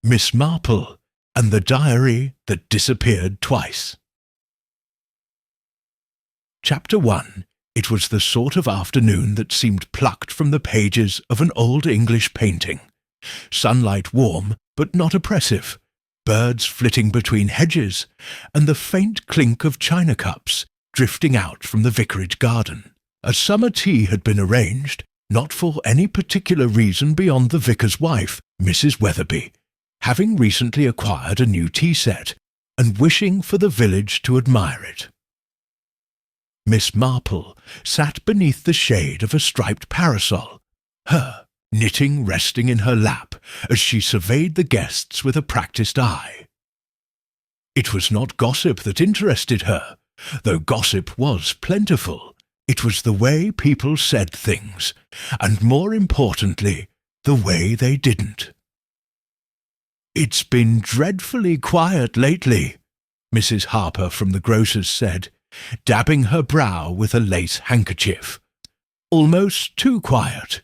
Miss Marple and the Diary that Disappeared Twice. Chapter 1. It was the sort of afternoon that seemed plucked from the pages of an old English painting. Sunlight warm, but not oppressive, birds flitting between hedges, and the faint clink of china cups drifting out from the vicarage garden. A summer tea had been arranged, not for any particular reason beyond the vicar's wife, Mrs. Weatherby, having recently acquired a new tea set, and wishing for the village to admire it. Miss Marple sat beneath the shade of a striped parasol, her knitting resting in her lap as she surveyed the guests with a practised eye. It was not gossip that interested her, though gossip was plentiful. It was the way people said things, and more importantly, the way they didn't. "It's been dreadfully quiet lately," Mrs. Harper from the grocer's said, dabbing her brow with a lace handkerchief. "Almost too quiet.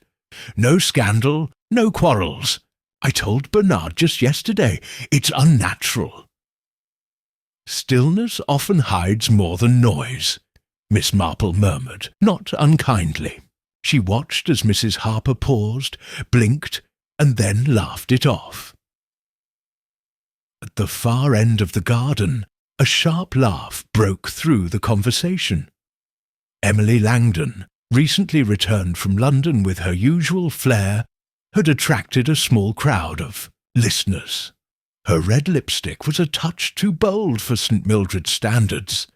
No scandal, no quarrels. I told Bernard just yesterday, it's unnatural." "Stillness often hides more than noise," Miss Marple murmured, not unkindly. She watched as Mrs. Harper paused, blinked, and then laughed it off. At the far end of the garden, a sharp laugh broke through the conversation. Emily Langdon, recently returned from London with her usual flair, had attracted a small crowd of listeners. Her red lipstick was a touch too bold for St. Mildred's standards,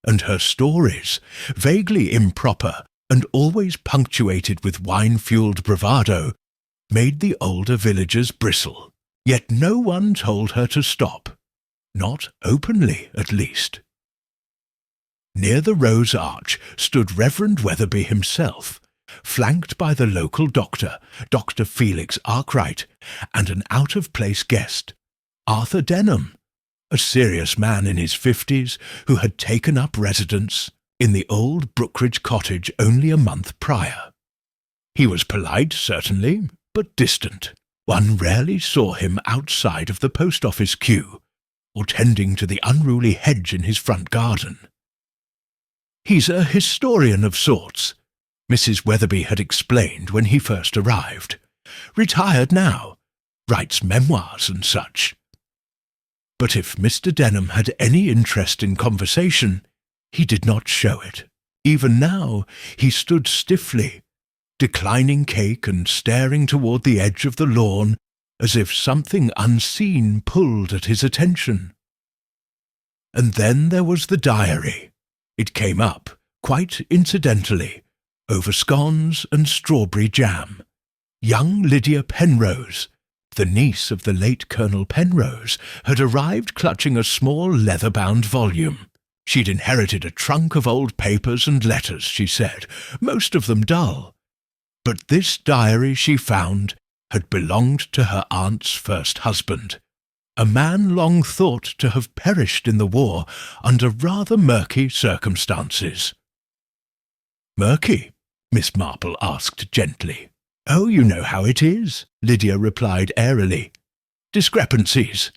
and her stories, vaguely improper and always punctuated with wine-fueled bravado, made the older villagers bristle. Yet no one told her to stop, not openly at least. Near the Rose Arch stood Reverend Weatherby himself, flanked by the local doctor, Dr. Felix Arkwright, and an out-of-place guest, Arthur Denim, a serious man in his 50s who had taken up residence in the old Brookidge cottage only a month prior. He was polite, certainly, but distant. One rarely saw him outside of the post office queue, or tending to the unruly hedge in his front garden. "He's a historian of sorts," Mrs. Weatherby had explained when he first arrived. "Retired now, writes memoirs and such." But if Mr. Denim had any interest in conversation, he did not show it. Even now he stood stiffly, declining cake and staring toward the edge of the lawn as if something unseen pulled at his attention. And then there was the diary. It came up, quite incidentally, over scones and strawberry jam. Young Lydia Penrose, the niece of the late Colonel Penrose, had arrived clutching a small leather-bound volume. She'd inherited a trunk of old papers and letters, she said, most of them dull. But this diary, she found, had belonged to her aunt's first husband, a man long thought to have perished in the war under rather murky circumstances. "Murky?" Miss Marple asked gently. "Oh, you know how it is," Lydia replied airily. "Discrepancies.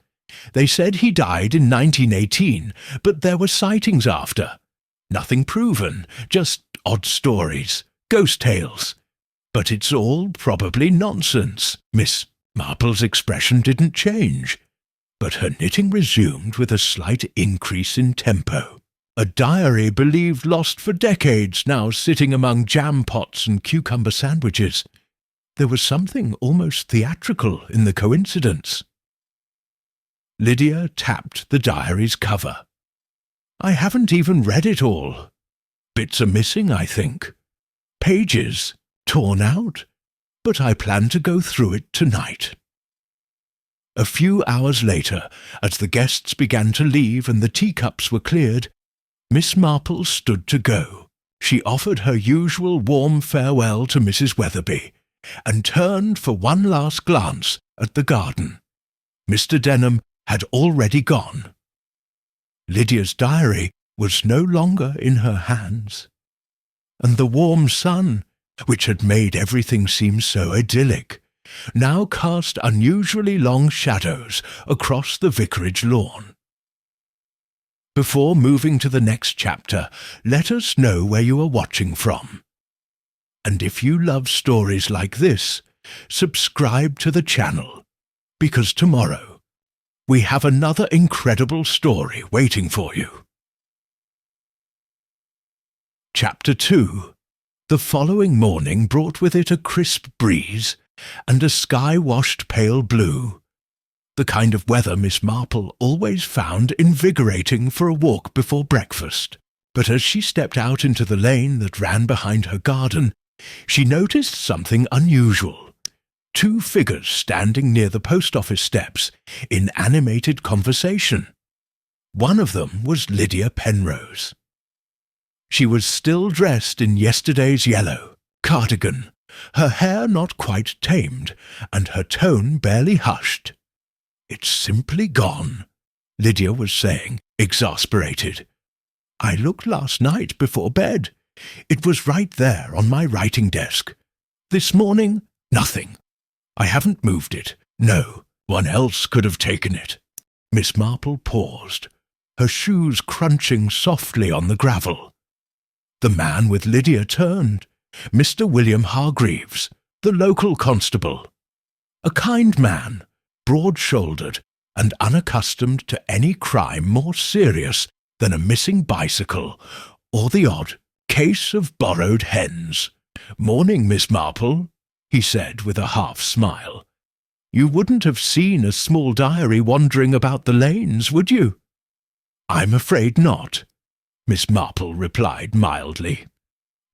They said he died in 1918, but there were sightings after. Nothing proven, just odd stories, ghost tales. But it's all probably nonsense." Miss Marple's expression didn't change, but her knitting resumed with a slight increase in tempo. "A diary believed lost for decades, now sitting among jam pots and cucumber sandwiches. There was something almost theatrical in the coincidence." Lydia tapped the diary's cover. "I haven't even read it all. Bits are missing, I think. Pages torn out, but I plan to go through it tonight." A few hours later, as the guests began to leave and the teacups were cleared, Miss Marple stood to go. She offered her usual warm farewell to Mrs. Weatherby, and turned for one last glance at the garden. Mr. Denim had already gone. Lydia's diary was no longer in her hands, and the warm sun, which had made everything seem so idyllic, now cast unusually long shadows across the vicarage lawn. Before moving to the next chapter, let us know where you are watching from. And if you love stories like this, subscribe to the channel, because tomorrow we have another incredible story waiting for you. Chapter 2. The following morning brought with it a crisp breeze and a sky washed pale blue, the kind of weather Miss Marple always found invigorating for a walk before breakfast. But as she stepped out into the lane that ran behind her garden, she noticed something unusual. 2 figures standing near the post office steps in animated conversation. One of them was Lydia Penrose. She was still dressed in yesterday's yellow cardigan, her hair not quite tamed, and her tone barely hushed. "It's simply gone," Lydia was saying, exasperated. "I looked last night before bed. It was right there on my writing desk. This morning, nothing. I haven't moved it. No, one else could have taken it." Miss Marple paused, her shoes crunching softly on the gravel. The man with Lydia turned, Mr. William Hargreaves, the local constable. A kind man, broad-shouldered and unaccustomed to any crime more serious than a missing bicycle or the odd case of borrowed hens. "Morning, Miss Marple," he said with a half-smile. "You wouldn't have seen a small diary wandering about the lanes, would you?" "I'm afraid not," Miss Marple replied mildly.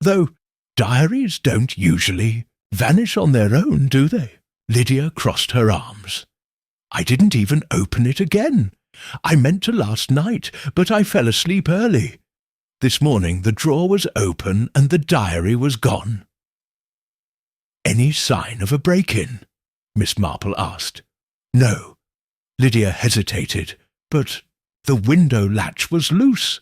"Though diaries don't usually vanish on their own, do they?" Lydia crossed her arms. "I didn't even open it again. I meant to last night, but I fell asleep early. This morning the drawer was open and the diary was gone." "Any sign of a break-in?" Miss Marple asked. "No." Lydia hesitated, "but the window latch was loose.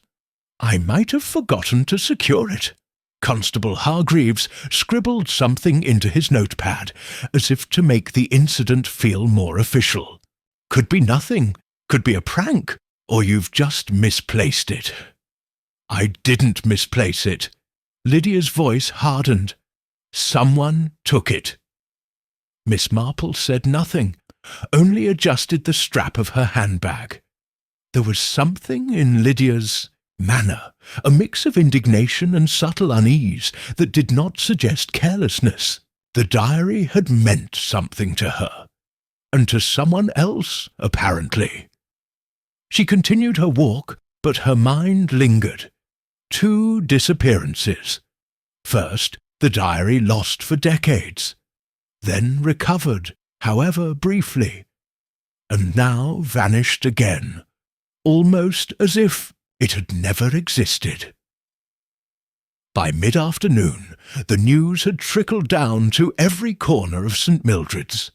I might have forgotten to secure it." Constable Hargreaves scribbled something into his notepad, as if to make the incident feel more official. "Could be nothing, could be a prank, or you've just misplaced it." "I didn't misplace it." Lydia's voice hardened. "Someone took it." Miss Marple said nothing, only adjusted the strap of her handbag. There was something in Lydia's manner, a mix of indignation and subtle unease that did not suggest carelessness. The diary had meant something to her, and to someone else, apparently. She continued her walk, but her mind lingered. 2 disappearances. First, the diary lost for decades, then recovered, however briefly, and now vanished again, almost as if it had never existed. By mid-afternoon, the news had trickled down to every corner of St. Mildred's.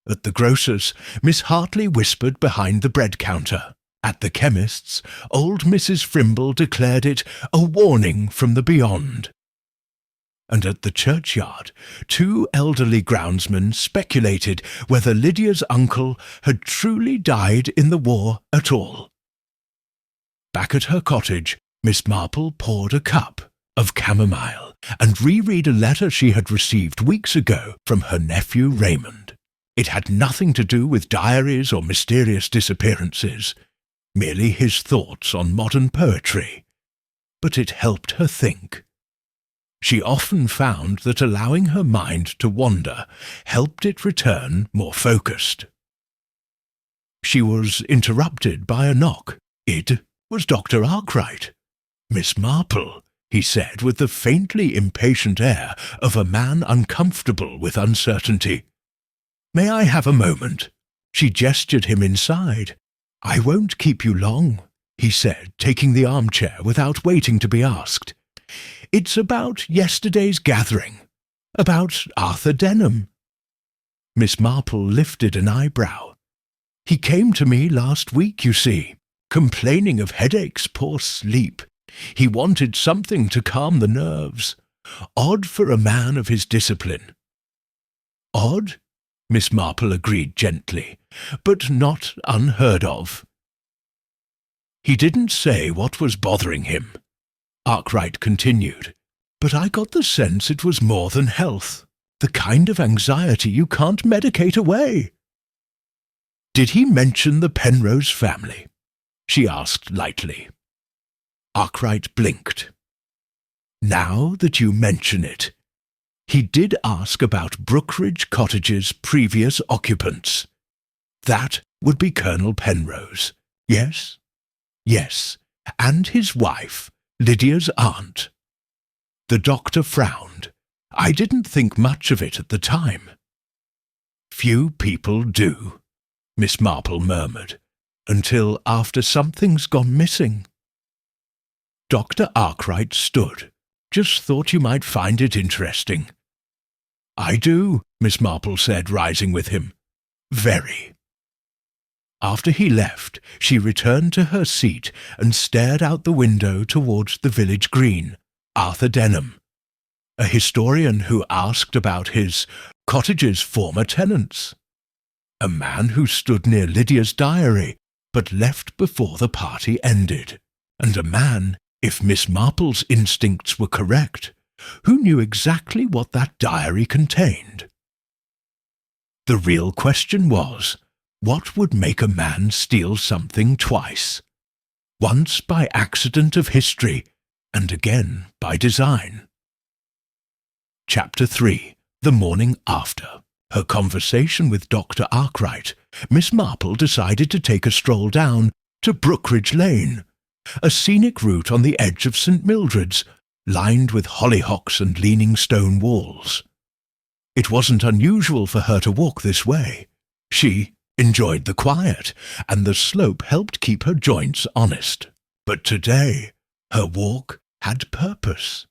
At the grocer's, Miss Hartley whispered behind the bread counter. At the chemist's, old Mrs. Frimble declared it a warning from the beyond. And at the churchyard, 2 elderly groundsmen speculated whether Lydia's uncle had truly died in the war at all. Back at her cottage, Miss Marple poured a cup of chamomile and reread a letter she had received weeks ago from her nephew Raymond. It had nothing to do with diaries or mysterious disappearances, merely his thoughts on modern poetry, but it helped her think. She often found that allowing her mind to wander helped it return more focused. She was interrupted by a knock. It was Dr. Arkwright. "Miss Marple," he said with the faintly impatient air of a man uncomfortable with uncertainty. "May I have a moment?" She gestured him inside. "I won't keep you long," he said, taking the armchair without waiting to be asked. "It's about yesterday's gathering, about Arthur Denim." Miss Marple lifted an eyebrow. "He came to me last week, you see, complaining of headaches, poor sleep. He wanted something to calm the nerves. Odd for a man of his discipline." "Odd?" Miss Marple agreed gently, but not unheard of. He didn't say what was bothering him, Arkwright continued, but I got the sense it was more than health, the kind of anxiety you can't medicate away. Did he mention the Penrose family? She asked lightly. Arkwright blinked. Now that you mention it, he did ask about Brookidge Cottage's previous occupants. That would be Colonel Penrose, yes? Yes, and his wife, Lydia's aunt. The doctor frowned. I didn't think much of it at the time. Few people do, Miss Marple murmured, until after something's gone missing. Dr. Arkwright stood. Just thought you might find it interesting. I do, Miss Marple said, rising with him. Very. After he left, she returned to her seat and stared out the window towards the village green. Arthur Denim, a historian who asked about his cottage's former tenants. A man who stood near Lydia's diary, but left before the party ended. And a man, if Miss Marple's instincts were correct, who knew exactly what that diary contained. The real question was, what would make a man steal something twice? Once by accident of history, and again by design. Chapter 3. The morning after. Her conversation with Dr. Arkwright, Miss Marple decided to take a stroll down to Brookidge Lane, a scenic route on the edge of St. Mildred's, lined with hollyhocks and leaning stone walls. It wasn't unusual for her to walk this way. She enjoyed the quiet, and the slope helped keep her joints honest. But today, her walk had purpose.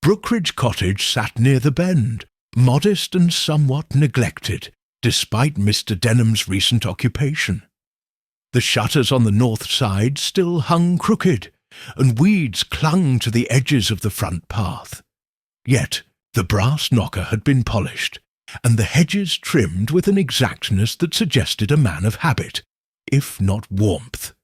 Brookidge Cottage sat near the bend, modest and somewhat neglected, despite Mr. Denham's recent occupation. The shutters on the north side still hung crooked, and weeds clung to the edges of the front path. Yet the brass knocker had been polished, and the hedges trimmed with an exactness that suggested a man of habit, if not warmth.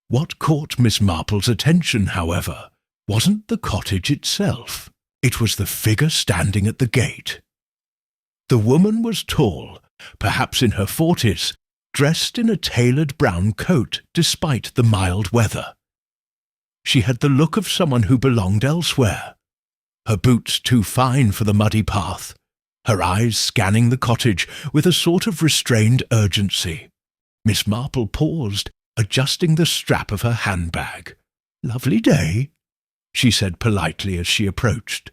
What caught Miss Marple's attention, however, wasn't the cottage itself. It was the figure standing at the gate. The woman was tall, perhaps in her 40s, dressed in a tailored brown coat despite the mild weather. She had the look of someone who belonged elsewhere, her boots too fine for the muddy path, her eyes scanning the cottage with a sort of restrained urgency. Miss Marple paused, adjusting the strap of her handbag. "Lovely day," she said politely as she approached.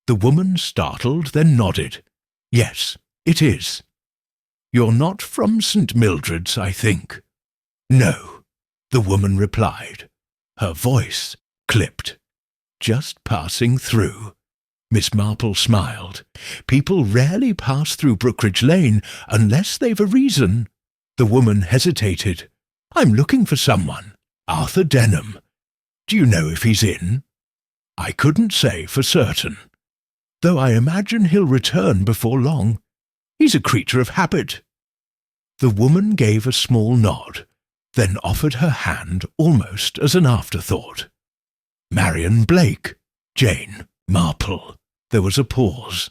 The woman startled, then nodded. "Yes, it is. You're not from St. Mildred's, I think." "No," the woman replied. Her voice clipped. "Just passing through." Miss Marple smiled. "People rarely pass through Brookidge Lane unless they've a reason." The woman hesitated. "I'm looking for someone. Arthur Denim. Do you know if he's in?" "I couldn't say for certain, though I imagine he'll return before long. He's a creature of habit." The woman gave a small nod, then offered her hand almost as an afterthought. "Marian Blake, Jane Marple." There was a pause.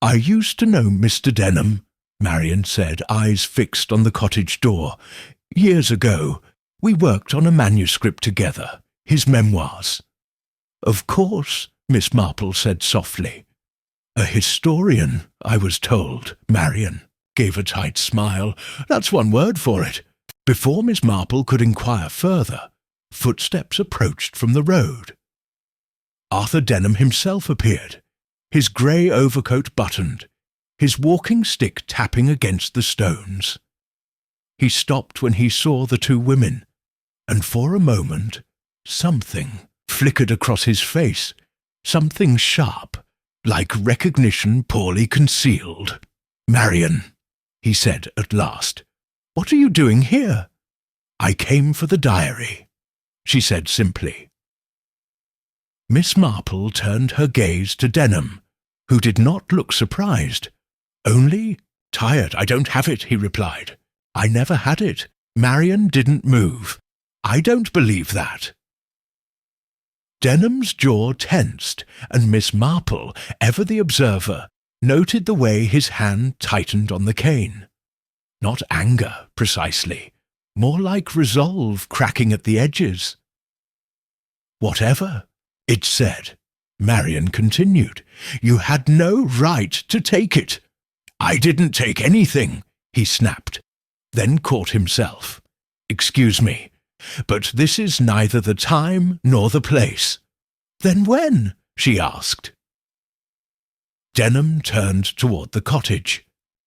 "I used to know Mr. Denim," Marian said, eyes fixed on the cottage door. "Years ago, we worked on a manuscript together, his memoirs." "Of course," Miss Marple said softly. "A historian, I was told," Marian gave a tight smile. "That's one word for it." Before Miss Marple could inquire further, footsteps approached from the road. Arthur Denim himself appeared, his grey overcoat buttoned, his walking stick tapping against the stones. He stopped when he saw the two women, and for a moment something flickered across his face, something sharp, like recognition poorly concealed. "Marian," he said at last, "what are you doing here?" "I came for the diary," she said simply. Miss Marple turned her gaze to Denim, who did not look surprised. "Only tired. I don't have it," he replied. "I never had it. Marian didn't move. I don't believe that." Denim's jaw tensed, and Miss Marple, ever the observer, noted the way his hand tightened on the cane. Not anger, precisely, more like resolve cracking at the edges. "Whatever," it said. Marian continued. "You had no right to take it." "I didn't take anything," he snapped, then caught himself. "Excuse me, but this is neither the time nor the place." "Then when?" she asked. Denim turned toward the cottage.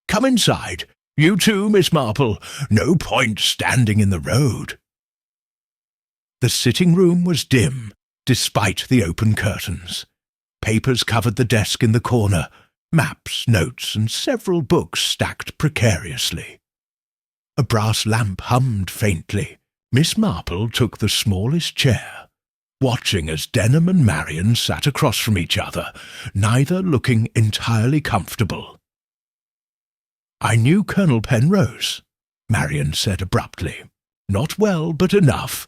"Come inside. You too, Miss Marple. No point standing in the road." The sitting room was dim, despite the open curtains. Papers covered the desk in the corner, maps, notes, and several books stacked precariously. A brass lamp hummed faintly. Miss Marple took the smallest chair, watching as Denim and Marian sat across from each other, neither looking entirely comfortable. "I knew Colonel Penrose," Marian said abruptly. "Not well, but enough.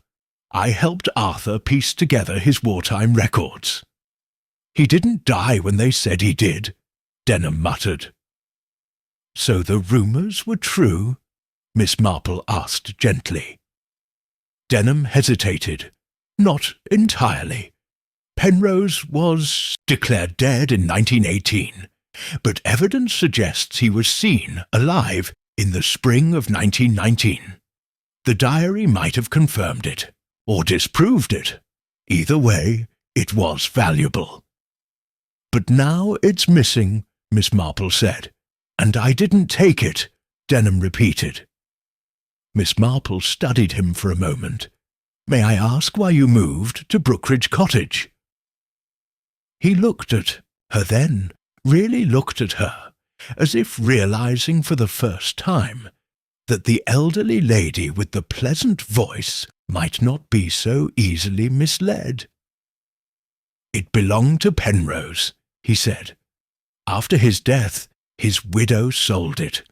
I helped Arthur piece together his wartime records." "He didn't die when they said he did," Denim muttered. "So the rumours were true?" Miss Marple asked gently. Denim hesitated. "Not entirely. Penrose was declared dead in 1918, but evidence suggests he was seen alive in the spring of 1919. The diary might have confirmed it, or disproved it. Either way, it was valuable." "But now it's missing," Miss Marple said. "And I didn't take it," Denim repeated. Miss Marple studied him for a moment. "May I ask why you moved to Brookidge Cottage?" He looked at her then, really looked at her, as if realizing for the first time that the elderly lady with the pleasant voice might not be so easily misled. "It belonged to Penrose," he said. "After his death, his widow sold it.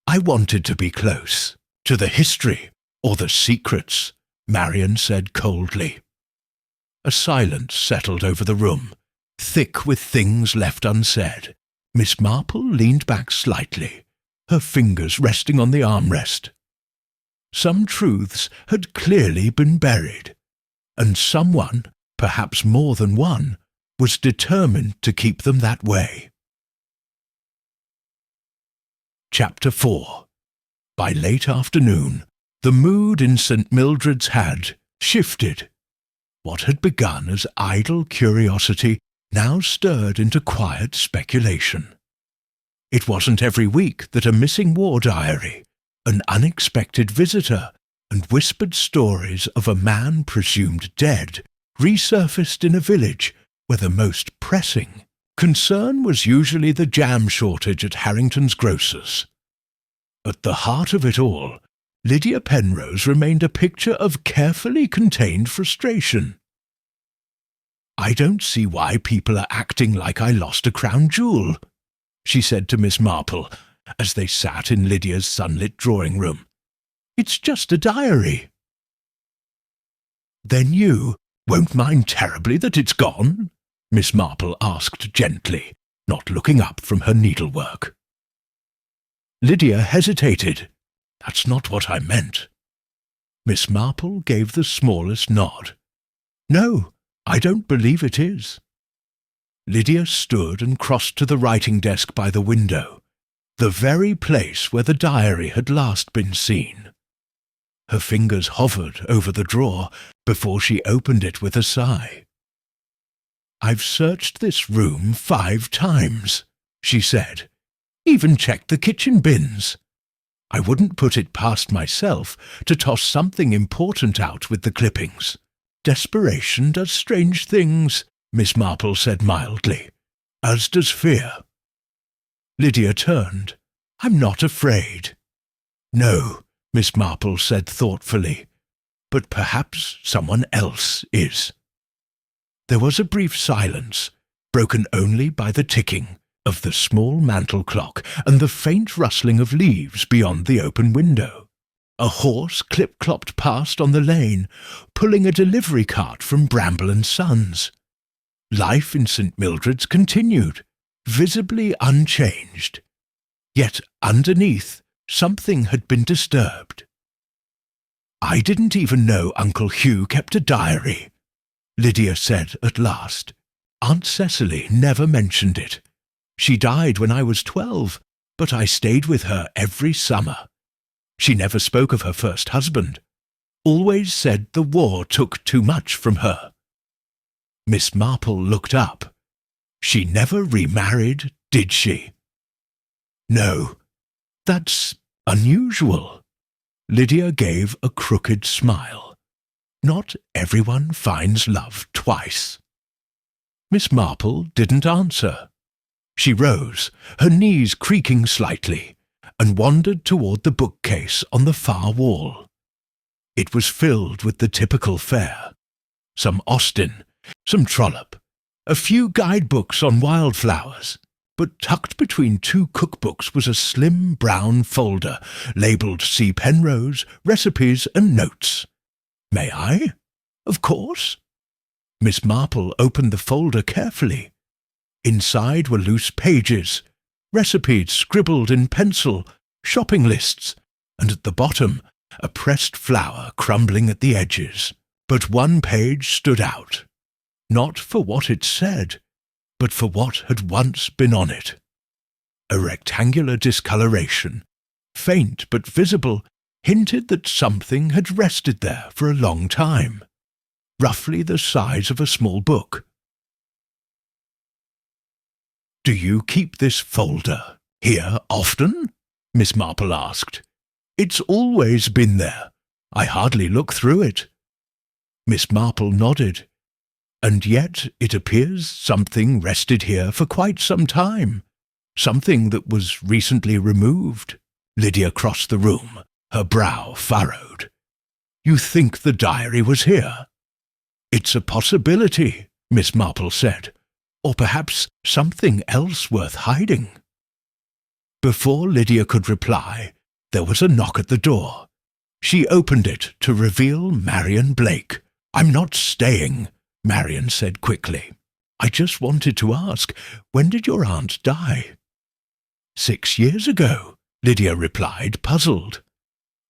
I wanted to be close to the history or the secrets," Marian said coldly. A silence settled over the room, thick with things left unsaid. Miss Marple leaned back slightly, her fingers resting on the armrest. Some truths had clearly been buried, and someone, perhaps more than one, was determined to keep them that way. Chapter 4. By late afternoon, the mood in St. Mildred's had shifted. What had begun as idle curiosity now stirred into quiet speculation. It wasn't every week that a missing war diary, an unexpected visitor, and whispered stories of a man presumed dead resurfaced in a village where the most pressing concern was usually the jam shortage at Harrington's grocer's. At the heart of it all, Lydia Penrose remained a picture of carefully contained frustration. "I don't see why people are acting like I lost a crown jewel," she said to Miss Marple, as they sat in Lydia's sunlit drawing room. "It's just a diary." "Then you won't mind terribly that it's gone?" Miss Marple asked gently, not looking up from her needlework. Lydia hesitated. "That's not what I meant." Miss Marple gave the smallest nod. "No, I don't believe it is." Lydia stood and crossed to the writing desk by the window, the very place where the diary had last been seen. Her fingers hovered over the drawer before she opened it with a sigh. "I've searched this room 5 times, she said. "Even checked the kitchen bins. I wouldn't put it past myself to toss something important out with the clippings. Desperation does strange things," Miss Marple said mildly, "as does fear." Lydia turned. "I'm not afraid." "No," Miss Marple said thoughtfully, "but perhaps someone else is." There was a brief silence, broken only by the ticking, of the small mantel clock and the faint rustling of leaves beyond the open window. A horse clip-clopped past on the lane, pulling a delivery cart from Bramble and Sons. Life in St. Mildred's continued, visibly unchanged. Yet underneath, something had been disturbed. "I didn't even know Uncle Hugh kept a diary," Lydia said at last. "Aunt Cecily never mentioned it. She died when I was 12, but I stayed with her every summer. She never spoke of her first husband. Always said the war took too much from her." Miss Marple looked up. "She never remarried, did she?" "No. That's unusual." Lydia gave a crooked smile. "Not everyone finds love twice." Miss Marple didn't answer. She rose, her knees creaking slightly, and wandered toward the bookcase on the far wall. It was filled with the typical fare. Some Austen, some Trollope, a few guidebooks on wildflowers, but tucked between two cookbooks was a slim brown folder labelled C. Penrose, Recipes and Notes. "May I?" "Of course." Miss Marple opened the folder carefully. Inside were loose pages, recipes scribbled in pencil, shopping lists, and at the bottom a pressed flower crumbling at the edges. But one page stood out, not for what it said, but for what had once been on it. A rectangular discoloration, faint but visible, hinted that something had rested there for a long time, roughly the size of a small book. "Do you keep this folder here often?" Miss Marple asked. "It's always been there. I hardly look through it." Miss Marple nodded. "And yet it appears something rested here for quite some time. Something that was recently removed." Lydia crossed the room, her brow furrowed. "You think the diary was here?" "It's a possibility," Miss Marple said. "Or perhaps something else worth hiding." Before Lydia could reply, there was a knock at the door. She opened it to reveal Marian Blake. "I'm not staying," Marian said quickly. "I just wanted to ask, when did your aunt die?" 6 years ago, Lydia replied, puzzled.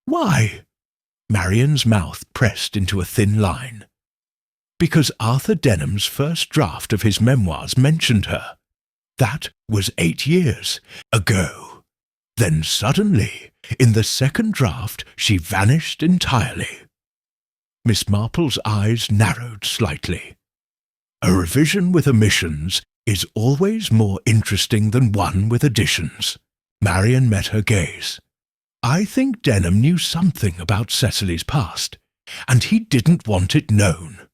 "Why?" Marian's mouth pressed into a thin line. "Because Arthur Denham's first draft of his memoirs mentioned her. That was 8 years ago. Then suddenly, in the second draft, she vanished entirely." Miss Marple's eyes narrowed slightly. "A revision with omissions is always more interesting than one with additions." Marian met her gaze. "I think Denim knew something about Cecily's past, and he didn't want it known."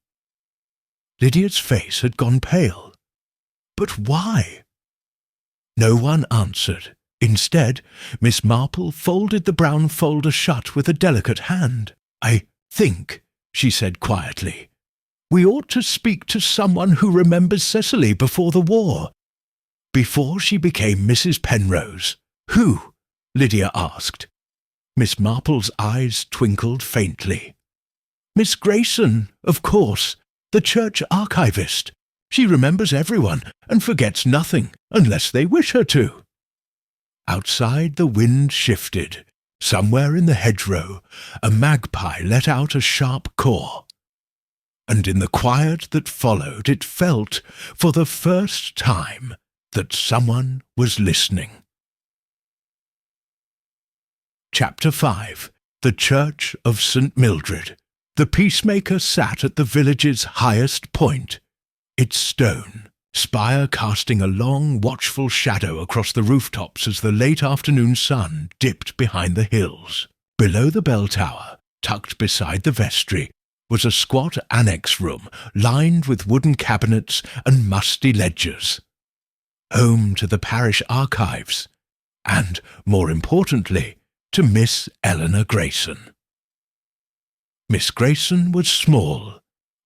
Lydia's face had gone pale. "But why?" No one answered. Instead, Miss Marple folded the brown folder shut with a delicate hand. "I think," she said quietly, "we ought to speak to someone who remembers Cecily before the war. Before she became Mrs. Penrose." "Who?" Lydia asked. Miss Marple's eyes twinkled faintly. "Miss Grayson, of course, the church archivist. She remembers everyone and forgets nothing unless they wish her to." Outside the wind shifted. Somewhere in the hedgerow, a magpie let out a sharp caw. And in the quiet that followed, it felt, for the first time, that someone was listening. Chapter 5. The Church of St. Mildred. The peacemaker sat at the village's highest point, its stone spire casting a long, watchful shadow across the rooftops as the late afternoon sun dipped behind the hills. Below the bell tower, tucked beside the vestry, was a squat annex room lined with wooden cabinets and musty ledgers. Home to the parish archives, and, more importantly, to Miss Eleanor Grayson. Miss Grayson was small,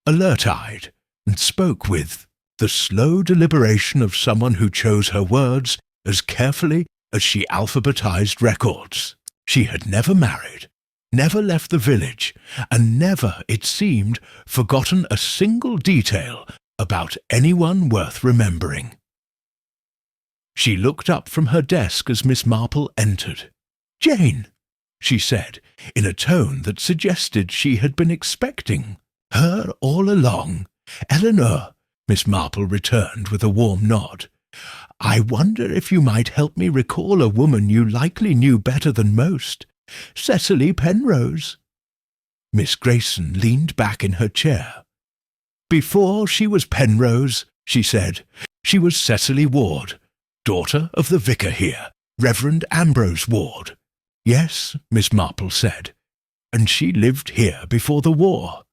alert-eyed, and spoke with the slow deliberation of someone who chose her words as carefully as she alphabetized records. She had never married, never left the village, and never, it seemed, forgotten a single detail about anyone worth remembering. She looked up from her desk as Miss Marple entered. "Jane," she said, in a tone that suggested she had been expecting her all along. "Eleanor," Miss Marple returned with a warm nod. "I wonder if you might help me recall a woman you likely knew better than most. Cecily Penrose." Miss Grayson leaned back in her chair. "Before she was Penrose," she said, "she was Cecily Ward, daughter of the vicar here, Reverend Ambrose Ward." "Yes," Miss Marple said, "and she lived here before the war.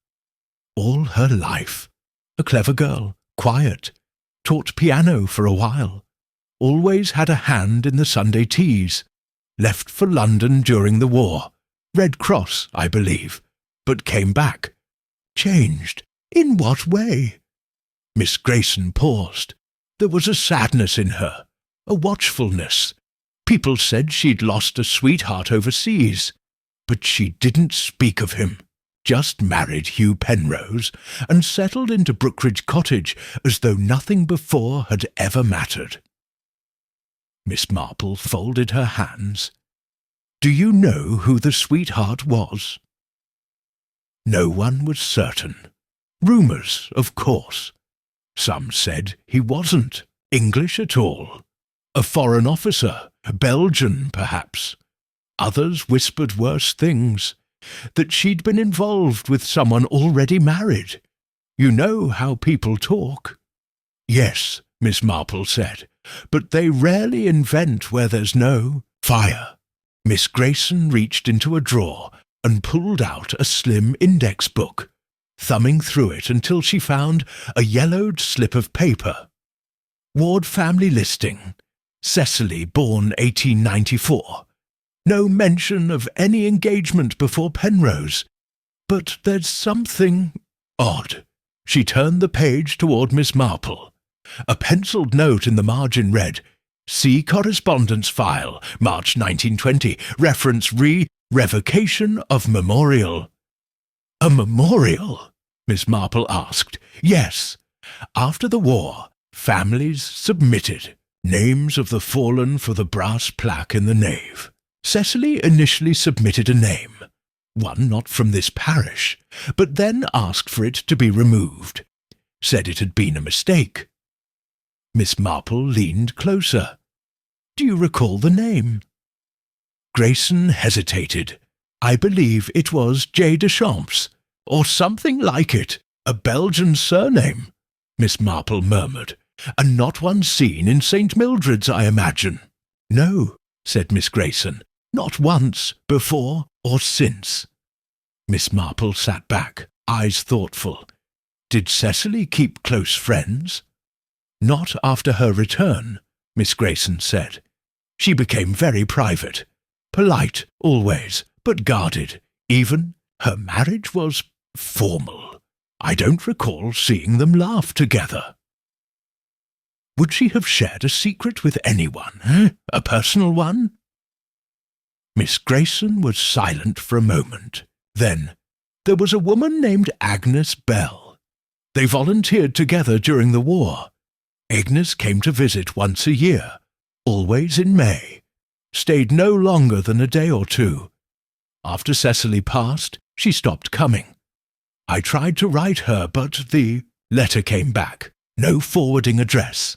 All her life. A clever girl, quiet, taught piano for a while, always had a hand in the Sunday teas, left for London during the war, Red Cross, I believe, but came back. Changed. In what way?" Miss Grayson paused. There was a sadness in her, a watchfulness. People said she'd lost a sweetheart overseas, but she didn't speak of him. Just married Hugh Penrose and settled into Brookidge Cottage as though nothing before had ever mattered. Miss Marple folded her hands. "Do you know who the sweetheart was?" No one was certain. Rumours, of course. Some said he wasn't English at all. A foreign officer, Belgian perhaps. Others whispered worse things, that she'd been involved with someone already married. You know how people talk. "Yes," Miss Marple said, "but they rarely invent where there's no fire." Miss Grayson reached into a drawer and pulled out a slim index book, thumbing through it until she found a yellowed slip of paper. "Ward family listing. Cecily, born 1894. No mention of any engagement before Penrose. But there's something odd." She turned the page toward Miss Marple. A penciled note in the margin read, "See correspondence file, March 1920, reference revocation of memorial." "A memorial?" Miss Marple asked. "Yes. After the war, families submitted names of the fallen for the brass plaque in the nave. Cecily initially submitted a name, one not from this parish, but then asked for it to be removed. Said it had been a mistake." Miss Marple leaned closer. "Do you recall the name?" Grayson hesitated. "I believe it was J. Deschamps, or something like it, a Belgian surname," Miss Marple murmured. "And not one seen in St. Mildred's, I imagine." "No," said Miss Grayson, "not once, before or since." Miss Marple sat back, eyes thoughtful. "Did Cecily keep close friends?" "Not after her return," Miss Grayson said. "She became very private. Polite, always, but guarded. Even her marriage was formal. I don't recall seeing them laugh together." "Would she have shared a secret with anyone, a personal one?" Miss Grayson was silent for a moment. Then, "There was a woman named Agnes Bell. They volunteered together during the war. Agnes came to visit once a year, always in May. Stayed no longer than a day or two. After Cecily passed, she stopped coming. I tried to write her, but the letter came back. No forwarding address.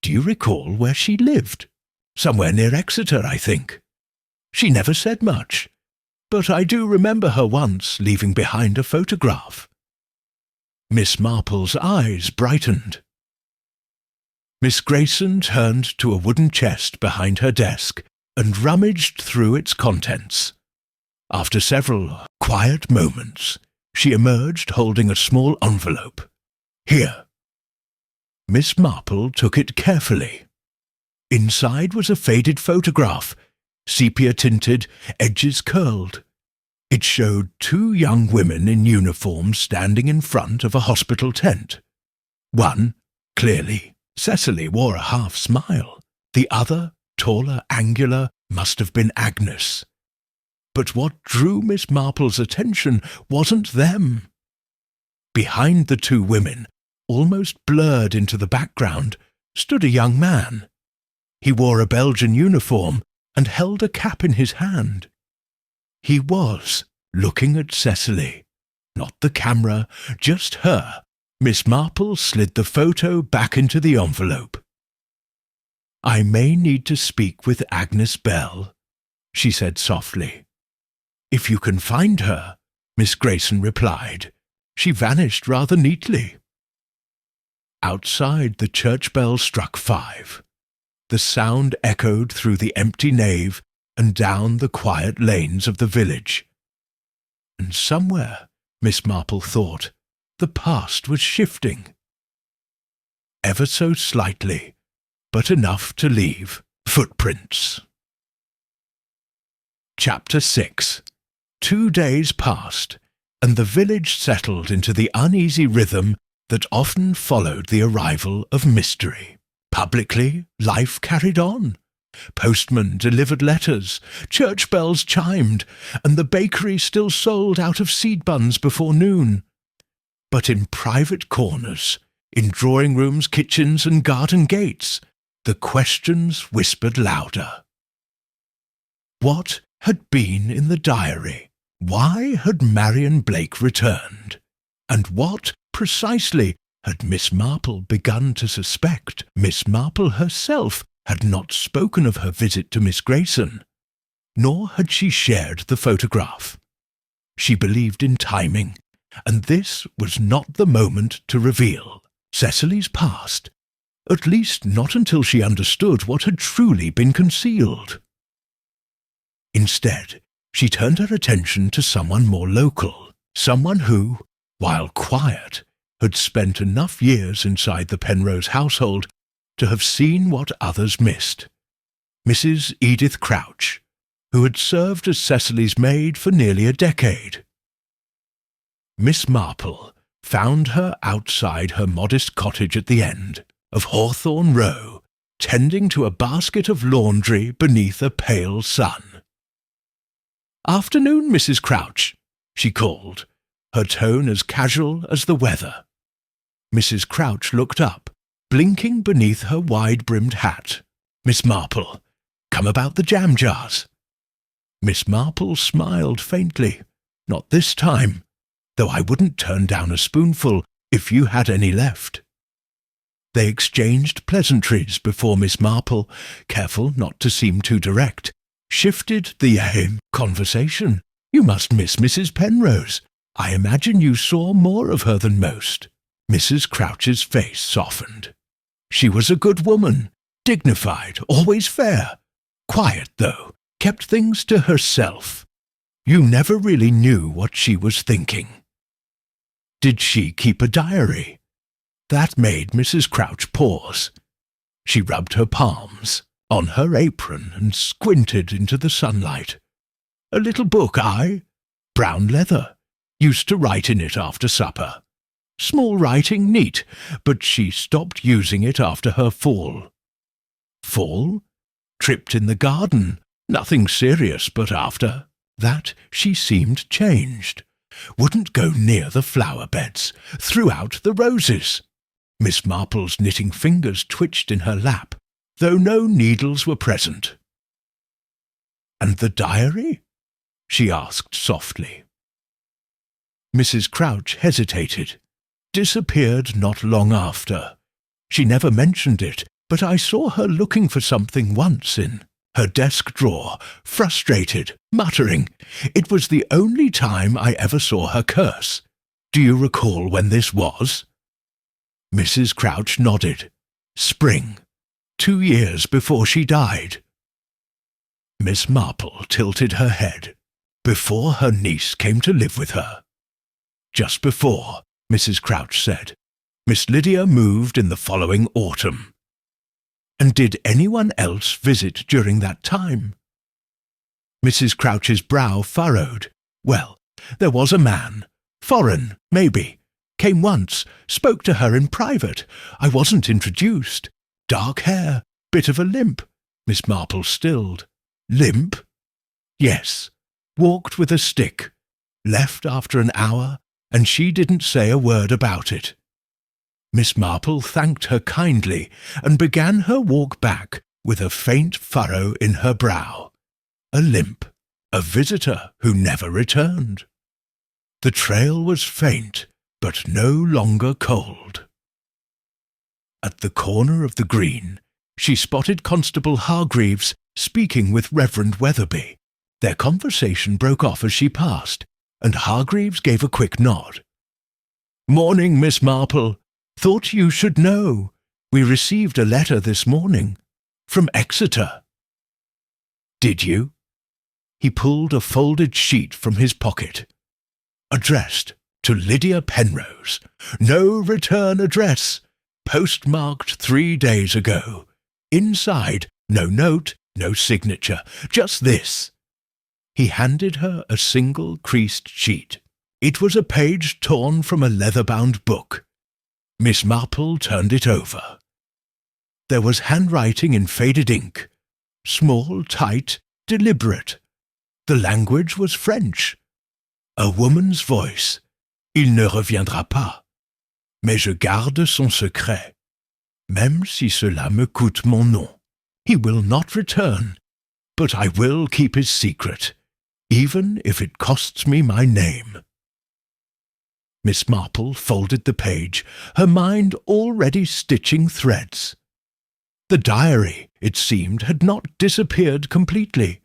Do you recall where she lived? Somewhere near Exeter, I think. She never said much, but I do remember her once leaving behind a photograph." Miss Marple's eyes brightened. Miss Grayson turned to a wooden chest behind her desk and rummaged through its contents. After several quiet moments, she emerged holding a small envelope. "Here." Miss Marple took it carefully. Inside was a faded photograph, sepia-tinted, edges curled. It showed two young women in uniform standing in front of a hospital tent. One, Clearly, Cecily wore a half-smile. The other, taller, angular, must have been Agnes. But what drew Miss Marple's attention wasn't them. Behind the two women, almost blurred into the background, stood a young man. He wore a Belgian uniform and held a cap in his hand. He was looking at Cecily. Not the camera, just her. Miss Marple slid the photo back into the envelope. "I may need to speak with Agnes Bell," she said softly. "If you can find her," Miss Grayson replied. "She vanished rather neatly." Outside, the church bell struck 5. The sound echoed through the empty nave and down the quiet lanes of the village. And somewhere, Miss Marple thought, the past was shifting. Ever so slightly, but enough to leave footprints. Chapter 6. 2 days passed, and the village settled into the uneasy rhythm that often followed the arrival of mystery. Publicly, life carried on. Postmen delivered letters, church bells chimed, and the bakery still sold out of seed buns before noon. But in private corners, in drawing rooms, kitchens, and garden gates, the questions whispered louder. What had been in the diary? Why had Marian Blake returned? And what, precisely, had Miss Marple begun to suspect? Miss Marple herself had not spoken of her visit to Miss Grayson, nor had she shared the photograph. She believed in timing, and this was not the moment to reveal Cecily's past, at least not until she understood what had truly been concealed. Instead, she turned her attention to someone more local, someone who, while quiet, had spent enough years inside the Penrose household to have seen what others missed. Mrs. Edith Crouch, who had served as Cecily's maid for nearly a decade. Miss Marple found her outside her modest cottage at the end of Hawthorne Row, tending to a basket of laundry beneath a pale sun. "Afternoon, Mrs. Crouch," she called, her tone as casual as the weather. Mrs. Crouch looked up, blinking beneath her wide-brimmed hat. "Miss Marple, come about the jam jars." Miss Marple smiled faintly. "Not this time, though I wouldn't turn down a spoonful if you had any left." They exchanged pleasantries before Miss Marple, careful not to seem too direct, shifted the conversation. "You must miss Mrs. Penrose. I imagine you saw more of her than most." Mrs. Crouch's face softened. She was a good woman, dignified, always fair. Quiet, though, kept things to herself. You never really knew what she was thinking. Did she keep a diary? That made Mrs. Crouch pause. She rubbed her palms on her apron and squinted into the sunlight. "A little book, brown leather. Used to write in it after supper. Small writing, neat, but she stopped using it after her fall." "Fall? Tripped in the garden. Nothing serious, but after that she seemed changed. Wouldn't go near the flower beds, threw out the roses." Miss Marple's knitting fingers twitched in her lap, though no needles were present. "And the diary?" she asked softly. Mrs. Crouch hesitated. "Disappeared not long after. She never mentioned it, but I saw her looking for something once in her desk drawer, frustrated, muttering. It was the only time I ever saw her curse. Do you recall when this was?" Mrs. Crouch nodded. "Spring. 2 years before she died." Miss Marple tilted her head. "Before her niece came to live with her." "Just before," Mrs. Crouch said. "Miss Lydia moved in the following autumn." "And did anyone else visit during that time?" Mrs. Crouch's brow furrowed. "Well, there was a man. Foreign, maybe. Came once, spoke to her in private. I wasn't introduced. Dark hair, bit of a limp. Miss Marple stilled. Limp? Yes. Walked with a stick. Left after an hour, and she didn't say a word about it. Miss Marple thanked her kindly and began her walk back with a faint furrow in her brow. A limp. A visitor who never returned. The trail was faint, but no longer cold. At the corner of the green, she spotted Constable Hargreaves speaking with Reverend Weatherby. Their conversation broke off as she passed, and Hargreaves gave a quick nod. "Morning, Miss Marple. Thought you should know. We received a letter this morning. From Exeter." "Did you?" He pulled a folded sheet from his pocket. Addressed to Lydia Penrose. No return address. Postmarked 3 days ago. Inside, no note, no signature, just this. He handed her a single creased sheet. It was a page torn from a leather-bound book. Miss Marple turned it over. There was handwriting in faded ink. Small, tight, deliberate. The language was French. A woman's voice. Il ne reviendra pas. Mais je garde son secret. Même si cela me coûte mon nom. He will not return, but I will keep his secret, even if it costs me my name. Miss Marple folded the page, her mind already stitching threads. The diary, it seemed, had not disappeared completely,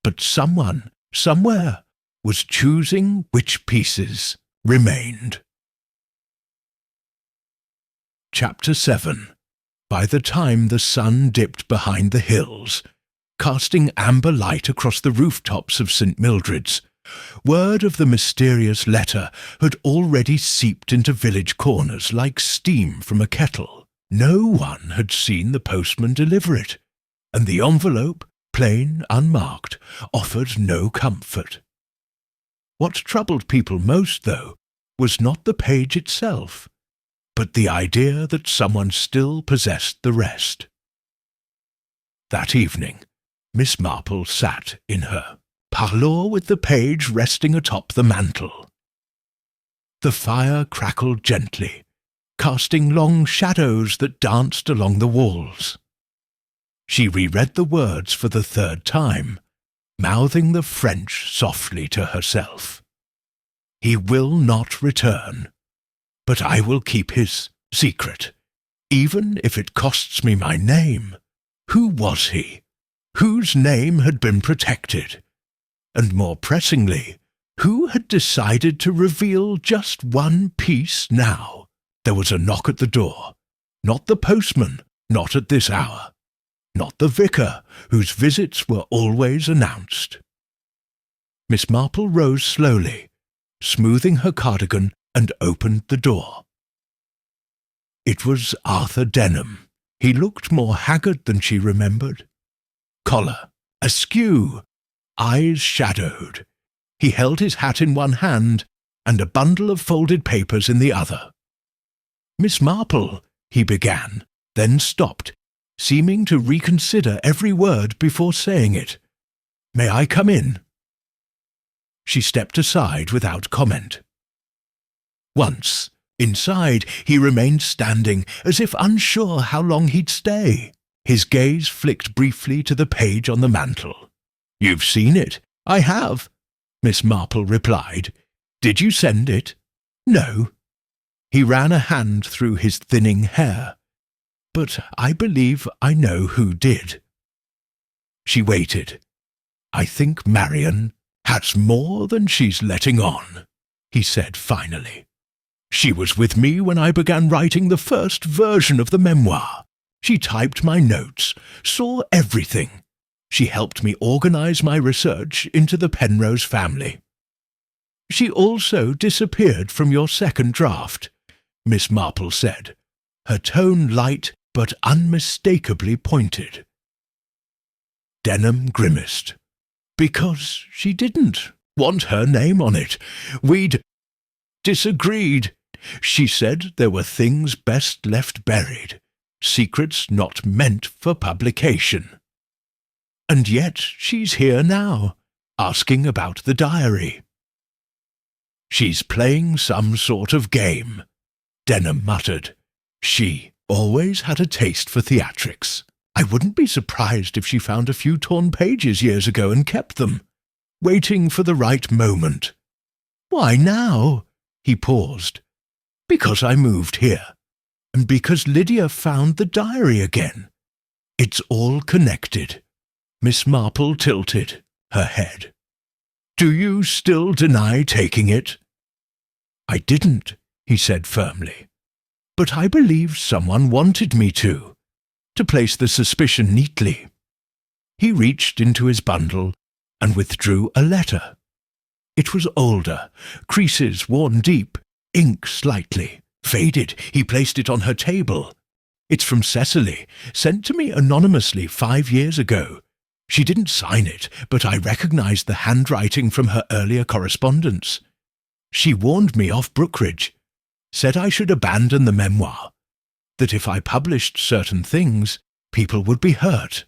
but someone, somewhere, was choosing which pieces remained. Chapter 7. By the time the sun dipped behind the hills, casting amber light across the rooftops of St. Mildred's, word of the mysterious letter had already seeped into village corners like steam from a kettle. No one had seen the postman deliver it, and the envelope, plain, unmarked, offered no comfort. What troubled people most, though, was not the page itself, but the idea that someone still possessed the rest. That evening, Miss Marple sat in her parlour with the page resting atop the mantel. The fire crackled gently, casting long shadows that danced along the walls. She reread the words for the 3rd time, mouthing the French softly to herself. He will not return, but I will keep his secret, even if it costs me my name. Who was he? Whose name had been protected? And more pressingly, who had decided to reveal just one piece now? There was a knock at the door. Not the postman, not at this hour. Not the vicar, whose visits were always announced. Miss Marple rose slowly, smoothing her cardigan, and opened the door. It was Arthur Denim. He looked more haggard than she remembered. Collar askew, eyes shadowed. He held his hat in one hand and a bundle of folded papers in the other. "Miss Marple," he began, then stopped, seeming to reconsider every word before saying it. "May I come in?" She stepped aside without comment. Once, inside, he remained standing, as if unsure how long he'd stay. His gaze flicked briefly to the page on the mantel. "You've seen it?" "I have," Miss Marple replied. "Did you send it?" "No." He ran a hand through his thinning hair. "But I believe I know who did." She waited. "I think Marian has more than she's letting on," he said finally. "She was with me when I began writing the first version of the memoir. She typed my notes, saw everything. She helped me organize my research into the Penrose family." "She also disappeared from your second draft," Miss Marple said, her tone light but unmistakably pointed. Denim grimaced. "Because she didn't want her name on it. We'd disagreed. She said there were things best left buried, secrets not meant for publication. And yet she's here now, asking about the diary. She's playing some sort of game, Denim muttered. She always had a taste for theatrics. I wouldn't be surprised if she found a few torn pages years ago and kept them, waiting for the right moment. Why now? He paused. Because I moved here, and because Lydia found the diary again. It's all connected. Miss Marple tilted her head. Do you still deny taking it? I didn't, he said firmly. But I believe someone wanted me to place the suspicion neatly. He reached into his bundle and withdrew a letter. It was older, creases worn deep, ink slightly, faded. He placed it on her table. It's from Cecily, sent to me anonymously 5 years ago. She didn't sign it, but I recognized the handwriting from her earlier correspondence. She warned me off Brookidge, said I should abandon the memoir, that if I published certain things, people would be hurt.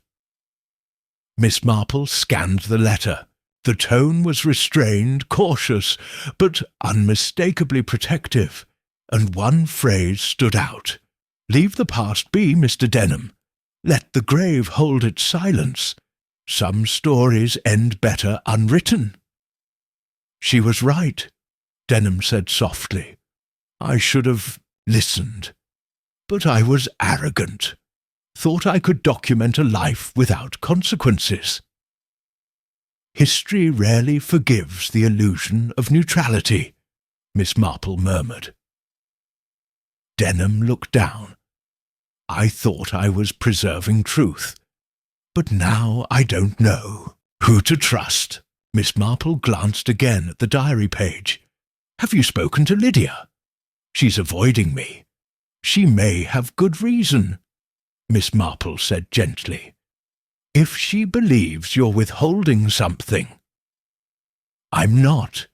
Miss Marple scanned the letter. The tone was restrained, cautious, but unmistakably protective, and one phrase stood out. Leave the past be, Mr. Denim. Let the grave hold its silence. Some stories end better unwritten. She was right, Denim said softly. I should have listened. But I was arrogant. Thought I could document a life without consequences. History rarely forgives the illusion of neutrality, Miss Marple murmured. Denim looked down. I thought I was preserving truth, but now I don't know who to trust. Miss Marple glanced again at the diary page. Have you spoken to Lydia? She's avoiding me. She may have good reason, Miss Marple said gently. If she believes you're withholding something. I'm not.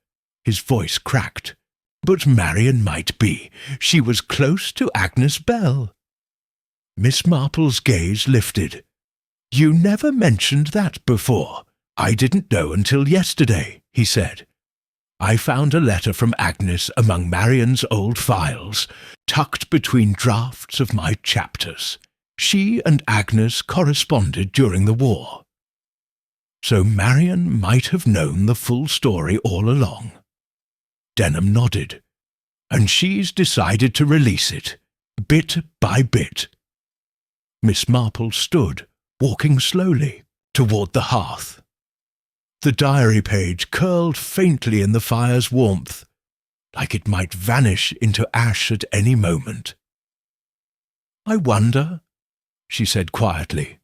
His voice cracked. But Marian might be. She was close to Agnes Bell. Miss Marple's gaze lifted. You never mentioned that before. I didn't know until yesterday, he said. I found a letter from Agnes among Marian's old files, tucked between drafts of my chapters. She and Agnes corresponded during the war. So Marian might have known the full story all along. Denim nodded. And she's decided to release it, bit by bit. Miss Marple stood, walking slowly, toward the hearth. The diary page curled faintly in the fire's warmth, like it might vanish into ash at any moment. I wonder, she said quietly,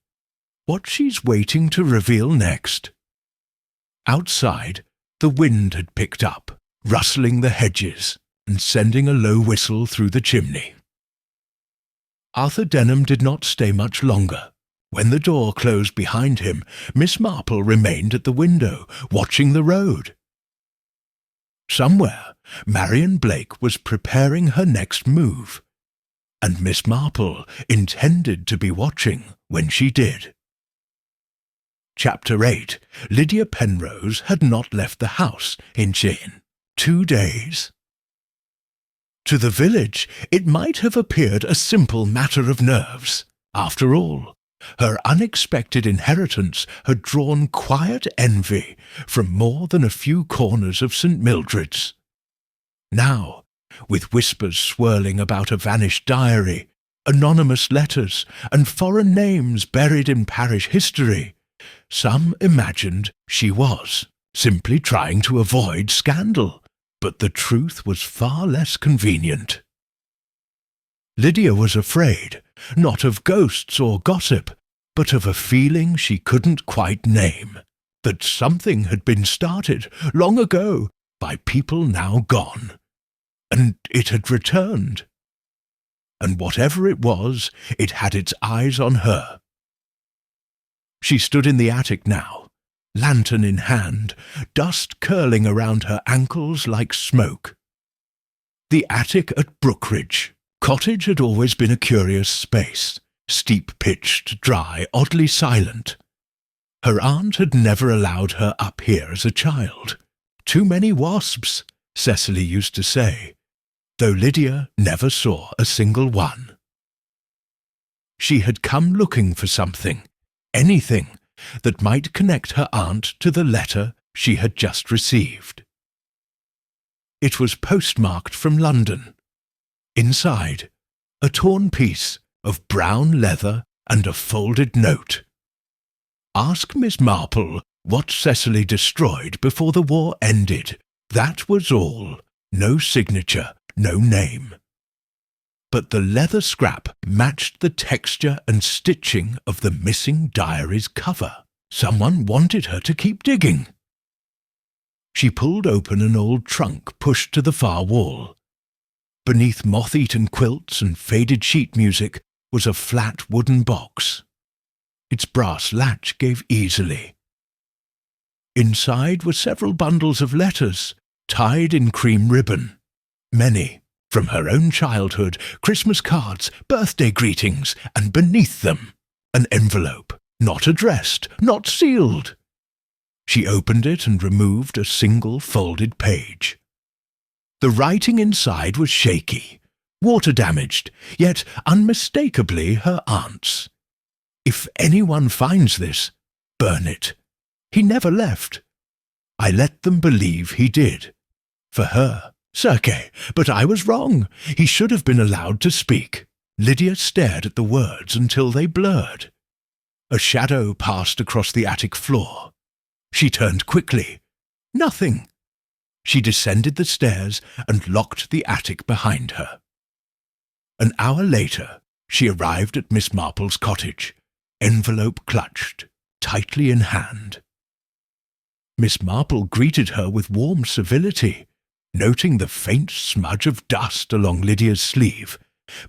what she's waiting to reveal next. Outside, the wind had picked up, rustling the hedges and sending a low whistle through the chimney. Arthur Denim did not stay much longer. When the door closed behind him, Miss Marple remained at the window, watching the road. Somewhere, Marian Blake was preparing her next move, and Miss Marple intended to be watching when she did. Chapter 8. Lydia Penrose had not left the house in 2 days. To the village, it might have appeared a simple matter of nerves. After all, her unexpected inheritance had drawn quiet envy from more than a few corners of St. Mildred's. Now, with whispers swirling about a vanished diary, anonymous letters, and foreign names buried in parish history, some imagined she was simply trying to avoid scandal, but the truth was far less convenient. Lydia was afraid, not of ghosts or gossip, but of a feeling she couldn't quite name, that something had been started long ago by people now gone, and it had returned. And whatever it was, it had its eyes on her. She stood in the attic now, lantern in hand, dust curling around her ankles like smoke. The attic at Brookidge. Cottage had always been a curious space, steep-pitched, dry, oddly silent. Her aunt had never allowed her up here as a child. Too many wasps, Cecily used to say, though Lydia never saw a single one. She had come looking for something, anything, that might connect her aunt to the letter she had just received. It was postmarked from London. Inside, a torn piece of brown leather and a folded note. Ask Miss Marple what Cecily destroyed before the war ended. That was all. No signature, no name. But the leather scrap matched the texture and stitching of the missing diary's cover. Someone wanted her to keep digging. She pulled open an old trunk pushed to the far wall. Beneath moth-eaten quilts and faded sheet music was a flat wooden box. Its brass latch gave easily. Inside were several bundles of letters, tied in cream ribbon. Many, from her own childhood, Christmas cards, birthday greetings, and beneath them, an envelope, not addressed, not sealed. She opened it and removed a single folded page. The writing inside was shaky, water-damaged, yet unmistakably her aunt's. If anyone finds this, burn it. He never left. I let them believe he did. For her, Circe, but I was wrong. He should have been allowed to speak. Lydia stared at the words until they blurred. A shadow passed across the attic floor. She turned quickly. Nothing. She descended the stairs and locked the attic behind her. An hour later, she arrived at Miss Marple's cottage, envelope clutched, tightly in hand. Miss Marple greeted her with warm civility, noting the faint smudge of dust along Lydia's sleeve,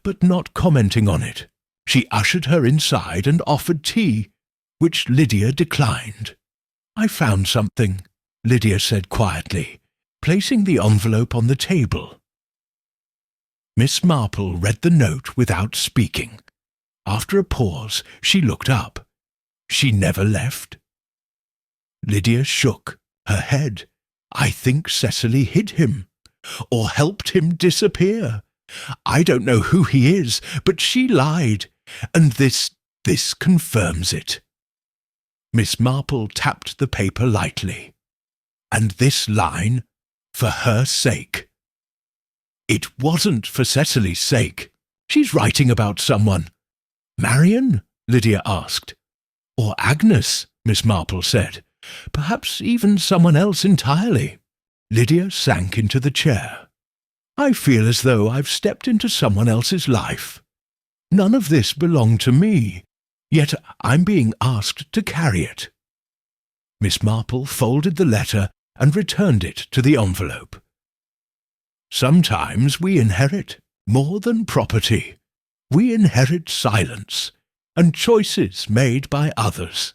but not commenting on it. She ushered her inside and offered tea, which Lydia declined. "I found something," Lydia said quietly, placing the envelope on the table. Miss Marple read the note without speaking. After a pause, she looked up. She never left. Lydia shook her head. "I think Cecily hid him, or helped him disappear. I don't know who he is, but she lied, and this confirms it." Miss Marple tapped the paper lightly. "And this line, for her sake." "It wasn't for Cecily's sake. She's writing about someone." "Marian?" Lydia asked. "Or Agnes," Miss Marple said. "Perhaps even someone else entirely." Lydia sank into the chair. "I feel as though I've stepped into someone else's life. None of this belonged to me, yet I'm being asked to carry it." Miss Marple folded the letter and returned it to the envelope. "Sometimes we inherit more than property. We inherit silence and choices made by others."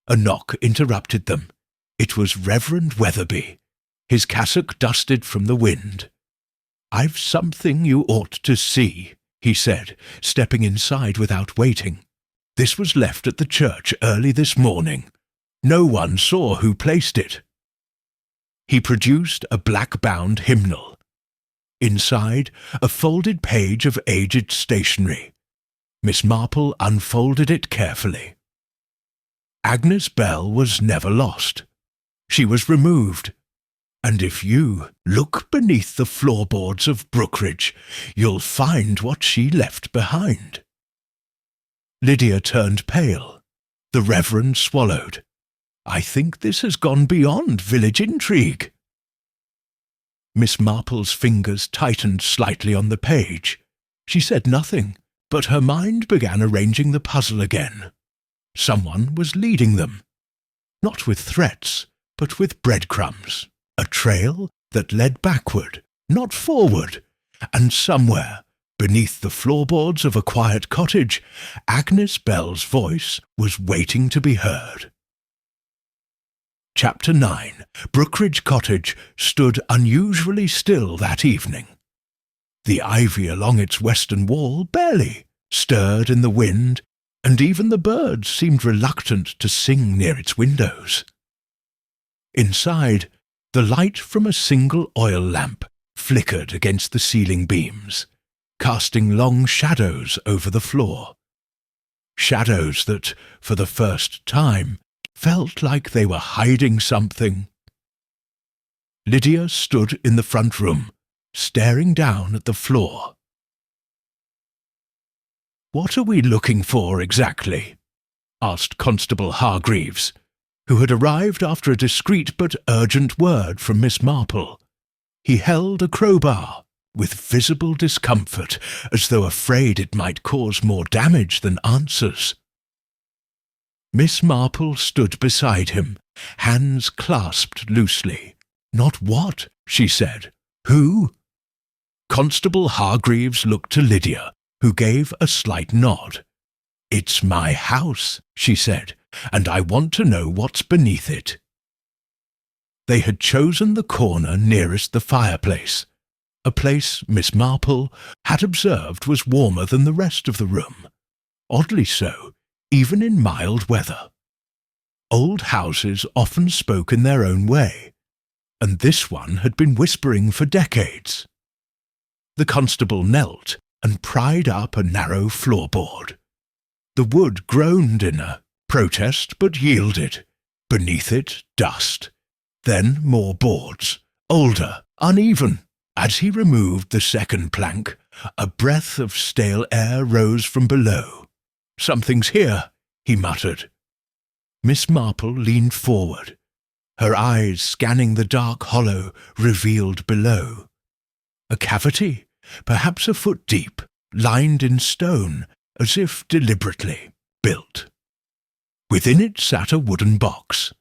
A knock interrupted them. It was Reverend Weatherby, his cassock dusted from the wind. "I've something you ought to see," he said, stepping inside without waiting. "This was left at the church early this morning. No one saw who placed it." He produced a black-bound hymnal. Inside, a folded page of aged stationery. Miss Marple unfolded it carefully. Agnes Bell was never lost. She was removed. And if you look beneath the floorboards of Brookidge, you'll find what she left behind. Lydia turned pale. The Reverend swallowed. "I think this has gone beyond village intrigue." Miss Marple's fingers tightened slightly on the page. She said nothing, but her mind began arranging the puzzle again. Someone was leading them. Not with threats, but with breadcrumbs. A trail that led backward, not forward. And somewhere, beneath the floorboards of a quiet cottage, Agnes Bell's voice was waiting to be heard. Chapter 9. Brookidge Cottage stood unusually still that evening. The ivy along its western wall barely stirred in the wind, and even the birds seemed reluctant to sing near its windows. Inside, the light from a single oil lamp flickered against the ceiling beams, casting long shadows over the floor. Shadows that, for the first time, felt like they were hiding something. Lydia stood in the front room, staring down at the floor. "What are we looking for exactly?" asked Constable Hargreaves, who had arrived after a discreet but urgent word from Miss Marple. He held a crowbar, with visible discomfort, as though afraid it might cause more damage than answers. Miss Marple stood beside him, hands clasped loosely. "Not what?" she said. "Who?" Constable Hargreaves looked to Lydia, who gave a slight nod. "It's my house," she said, "and I want to know what's beneath it." They had chosen the corner nearest the fireplace, a place Miss Marple had observed was warmer than the rest of the room, oddly so, even in mild weather. Old houses often spoke in their own way, and this one had been whispering for decades. The constable knelt and pried up a narrow floorboard. The wood groaned in a protest, but yielded. Beneath it, dust. Then more boards, older, uneven. As he removed the second plank, a breath of stale air rose from below. "Something's here," he muttered. Miss Marple leaned forward, her eyes scanning the dark hollow revealed below. A cavity, perhaps a foot deep, lined in stone, as if deliberately built. Within it sat a wooden box.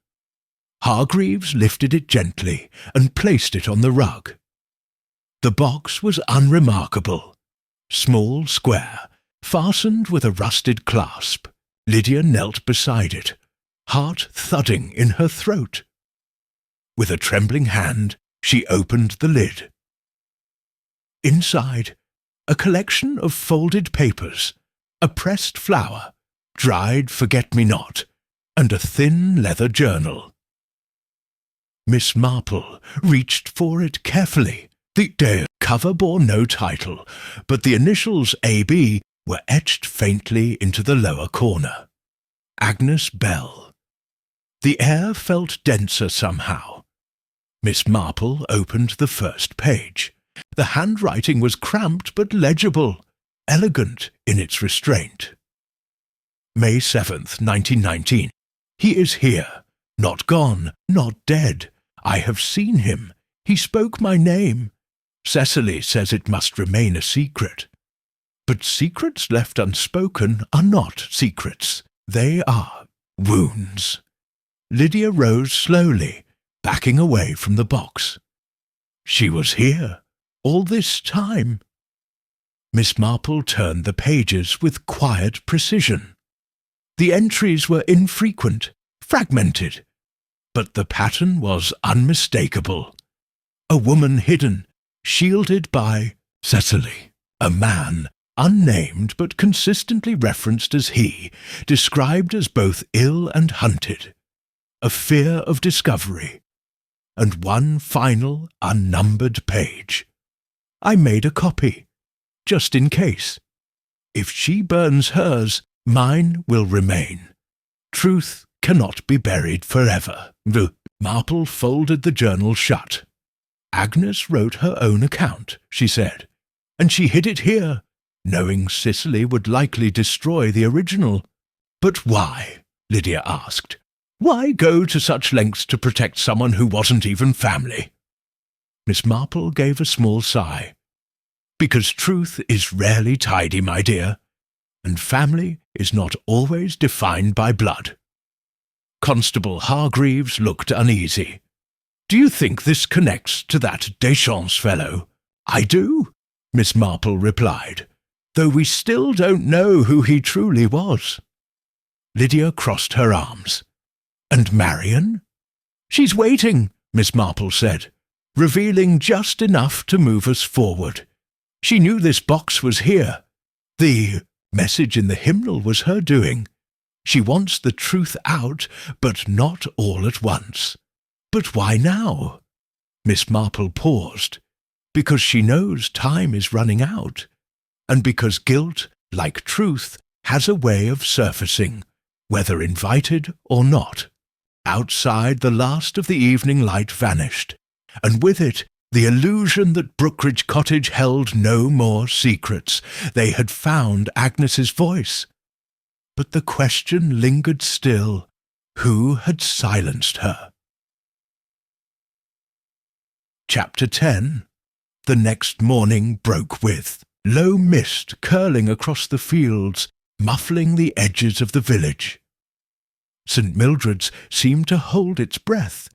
Hargreaves lifted it gently and placed it on the rug. The box was unremarkable. Small, square, fastened with a rusted clasp. Lydia knelt beside it, heart thudding in her throat. With a trembling hand, she opened the lid. Inside, a collection of folded papers, a pressed flower, dried forget-me-not, and a thin leather journal. Miss Marple reached for it carefully. The cover bore no title, but the initials A.B. were etched faintly into the lower corner. Agnes Bell. The air felt denser somehow. Miss Marple opened the first page. The handwriting was cramped but legible, elegant in its restraint. May 7th, 1919. "He is here. Not gone, not dead. I have seen him. He spoke my name. Cecily says it must remain a secret. But secrets left unspoken are not secrets. They are wounds." Lydia rose slowly, backing away from the box. She was here, all this time. Miss Marple turned the pages with quiet precision. The entries were infrequent, fragmented, but the pattern was unmistakable. A woman hidden, shielded by Cecily. A man, unnamed but consistently referenced as he, described as both ill and hunted. A fear of discovery. And one final, unnumbered page. I made a copy, just in case. If she burns hers, mine will remain. Truth cannot be buried forever. Marple folded the journal shut. Agnes wrote her own account, she said, and she hid it here, knowing Cecily would likely destroy the original. But why? Lydia asked. Why go to such lengths to protect someone who wasn't even family? Miss Marple gave a small sigh. Because truth is rarely tidy, my dear, and family is not always defined by blood. Constable Hargreaves looked uneasy. Do you think this connects to that Deschamps fellow? I do, Miss Marple replied, though we still don't know who he truly was. Lydia crossed her arms. And Marian? "She's waiting," Miss Marple said, revealing just enough to move us forward. She knew this box was here. The message in the hymnal was her doing. She wants the truth out, but not all at once. But why now? Miss Marple paused. Because she knows time is running out, and because guilt, like truth, has a way of surfacing, whether invited or not. Outside, the last of the evening light vanished, and with it the illusion that Brookidge Cottage held no more secrets. They had found Agnes's voice. But the question lingered still. Who had silenced her? Chapter 10. The next morning broke with low mist curling across the fields, muffling the edges of the village. St. Mildred's seemed to hold its breath,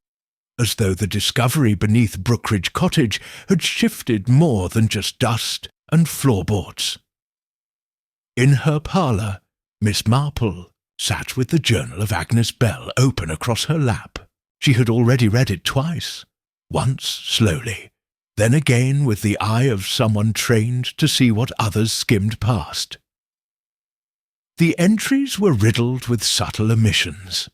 as though the discovery beneath Brookidge Cottage had shifted more than just dust and floorboards. In her parlour, Miss Marple sat with the journal of Agnes Bell open across her lap. She had already read it twice, once slowly, then again with the eye of someone trained to see what others skimmed past. The entries were riddled with subtle omissions,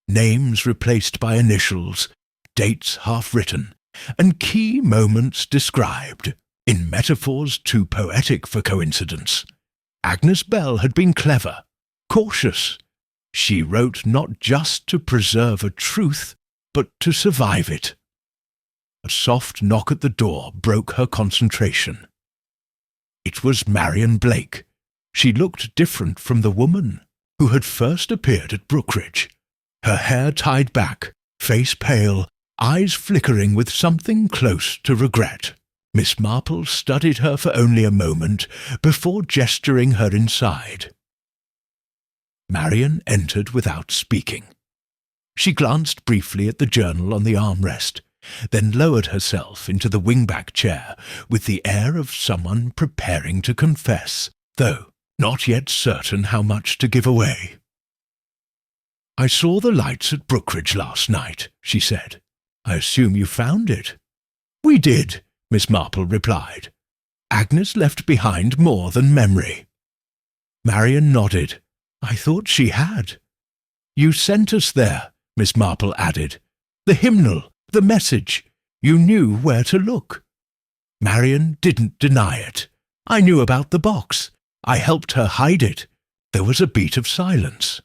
names replaced by initials, dates half-written, and key moments described, in metaphors too poetic for coincidence. Agnes Bell had been clever, cautious. She wrote not just to preserve a truth, but to survive it. A soft knock at the door broke her concentration. It was Marian Blake. She looked different from the woman who had first appeared at Brookidge. Her hair tied back, face pale, eyes flickering with something close to regret. Miss Marple studied her for only a moment before gesturing her inside. Marian entered without speaking. She glanced briefly at the journal on the armrest, then lowered herself into the wingback chair with the air of someone preparing to confess, though not yet certain how much to give away. "I saw the lights at Brookidge last night," she said. "I assume you found it." "We did," Miss Marple replied. "Agnes left behind more than memory." Marian nodded. "I thought she had." "You sent us there," Miss Marple added. "The hymnal, the message. You knew where to look." Marian didn't deny it. "I knew about the box. I helped her hide it." There was a beat of silence.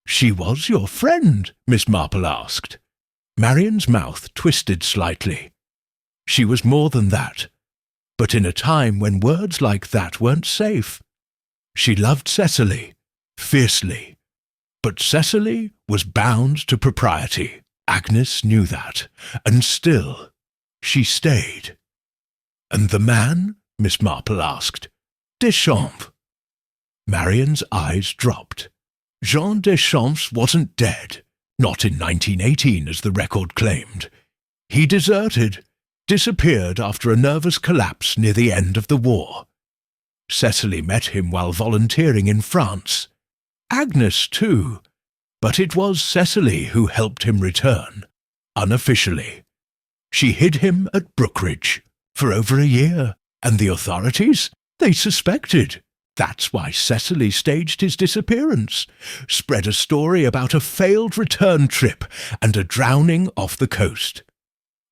"She was your friend?" Miss Marple asked. Marian's mouth twisted slightly. "She was more than that, but in a time when words like that weren't safe. She loved Cecily, fiercely, but Cecily was bound to propriety. Agnes knew that, and still she stayed." "And the man?" Miss Marple asked. "Deschamps." Marian's eyes dropped. Jean Deschamps wasn't dead, not in 1918 as the record claimed. He deserted, disappeared after a nervous collapse near the end of the war. Cecily met him while volunteering in France. Agnes, too, but it was Cecily who helped him return, unofficially. She hid him at Brookidge for over a year, and the authorities, they suspected. That's why Cecily staged his disappearance, spread a story about a failed return trip and a drowning off the coast.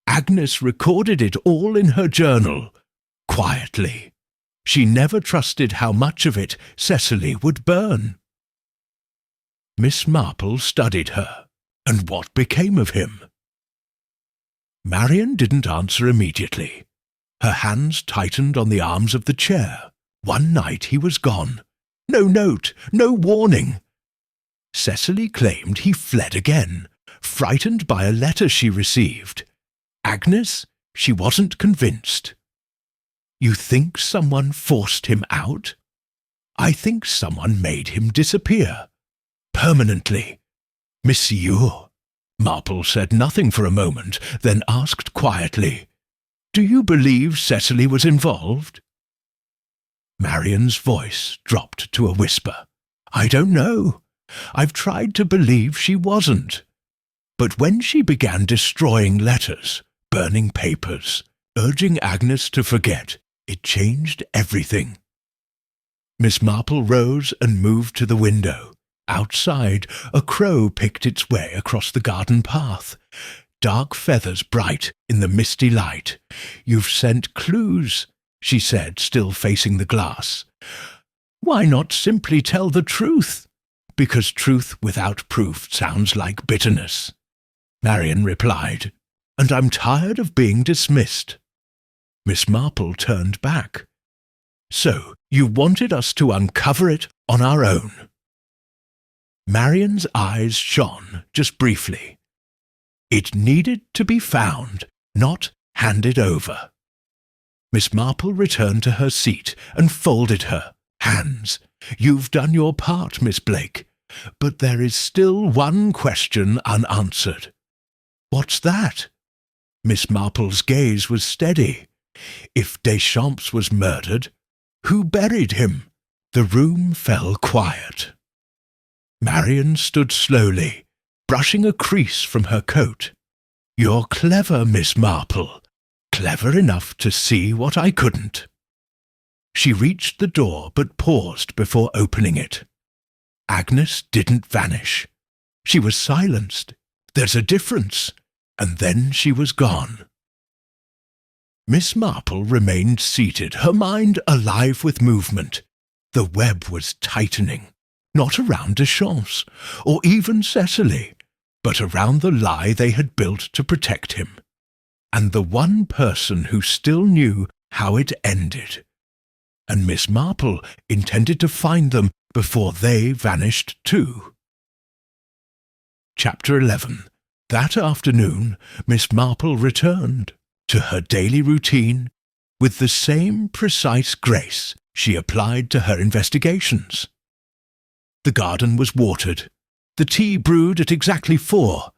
Agnes recorded it all in her journal, quietly. She never trusted how much of it Cecily would burn. Miss Marple studied her, and what became of him? Marian didn't answer immediately. Her hands tightened on the arms of the chair. One night he was gone. No note, no warning. Cecily claimed he fled again, frightened by a letter she received. Agnes, she wasn't convinced. "You think someone forced him out?" "I think someone made him disappear. Permanently." "Monsieur." Marple said nothing for a moment, then asked quietly, "Do you believe Cecily was involved?" Marian's voice dropped to a whisper. "I don't know. I've tried to believe she wasn't. But when she began destroying letters, burning papers, urging Agnes to forget, it changed everything. Miss Marple rose and moved to the window. Outside, a crow picked its way across the garden path, dark feathers bright in the misty light. "You've sent clues," she said, still facing the glass. "Why not simply tell the truth?" "Because truth without proof sounds like bitterness," Marian replied, "and I'm tired of being dismissed." Miss Marple turned back. "So, you wanted us to uncover it on our own?" Marian's eyes shone just briefly. It needed to be found, not handed over. Miss Marple returned to her seat and folded her hands. "You've done your part, Miss Blake, but there is still one question unanswered." "What's that?" Miss Marple's gaze was steady. "If Deschamps was murdered, who buried him?" The room fell quiet. Marian stood slowly, brushing a crease from her coat. "You're clever, Miss Marple. Clever enough to see what I couldn't." She reached the door but paused before opening it. Agnes didn't vanish. She was silenced. There's a difference. And then she was gone. Miss Marple remained seated, her mind alive with movement. The web was tightening, not around Deschamps, or even Cecily, but around the lie they had built to protect him, and the one person who still knew how it ended. And Miss Marple intended to find them before they vanished too. Chapter 11. That afternoon, Miss Marple returned to her daily routine with the same precise grace she applied to her investigations. The garden was watered, the tea brewed at exactly 4,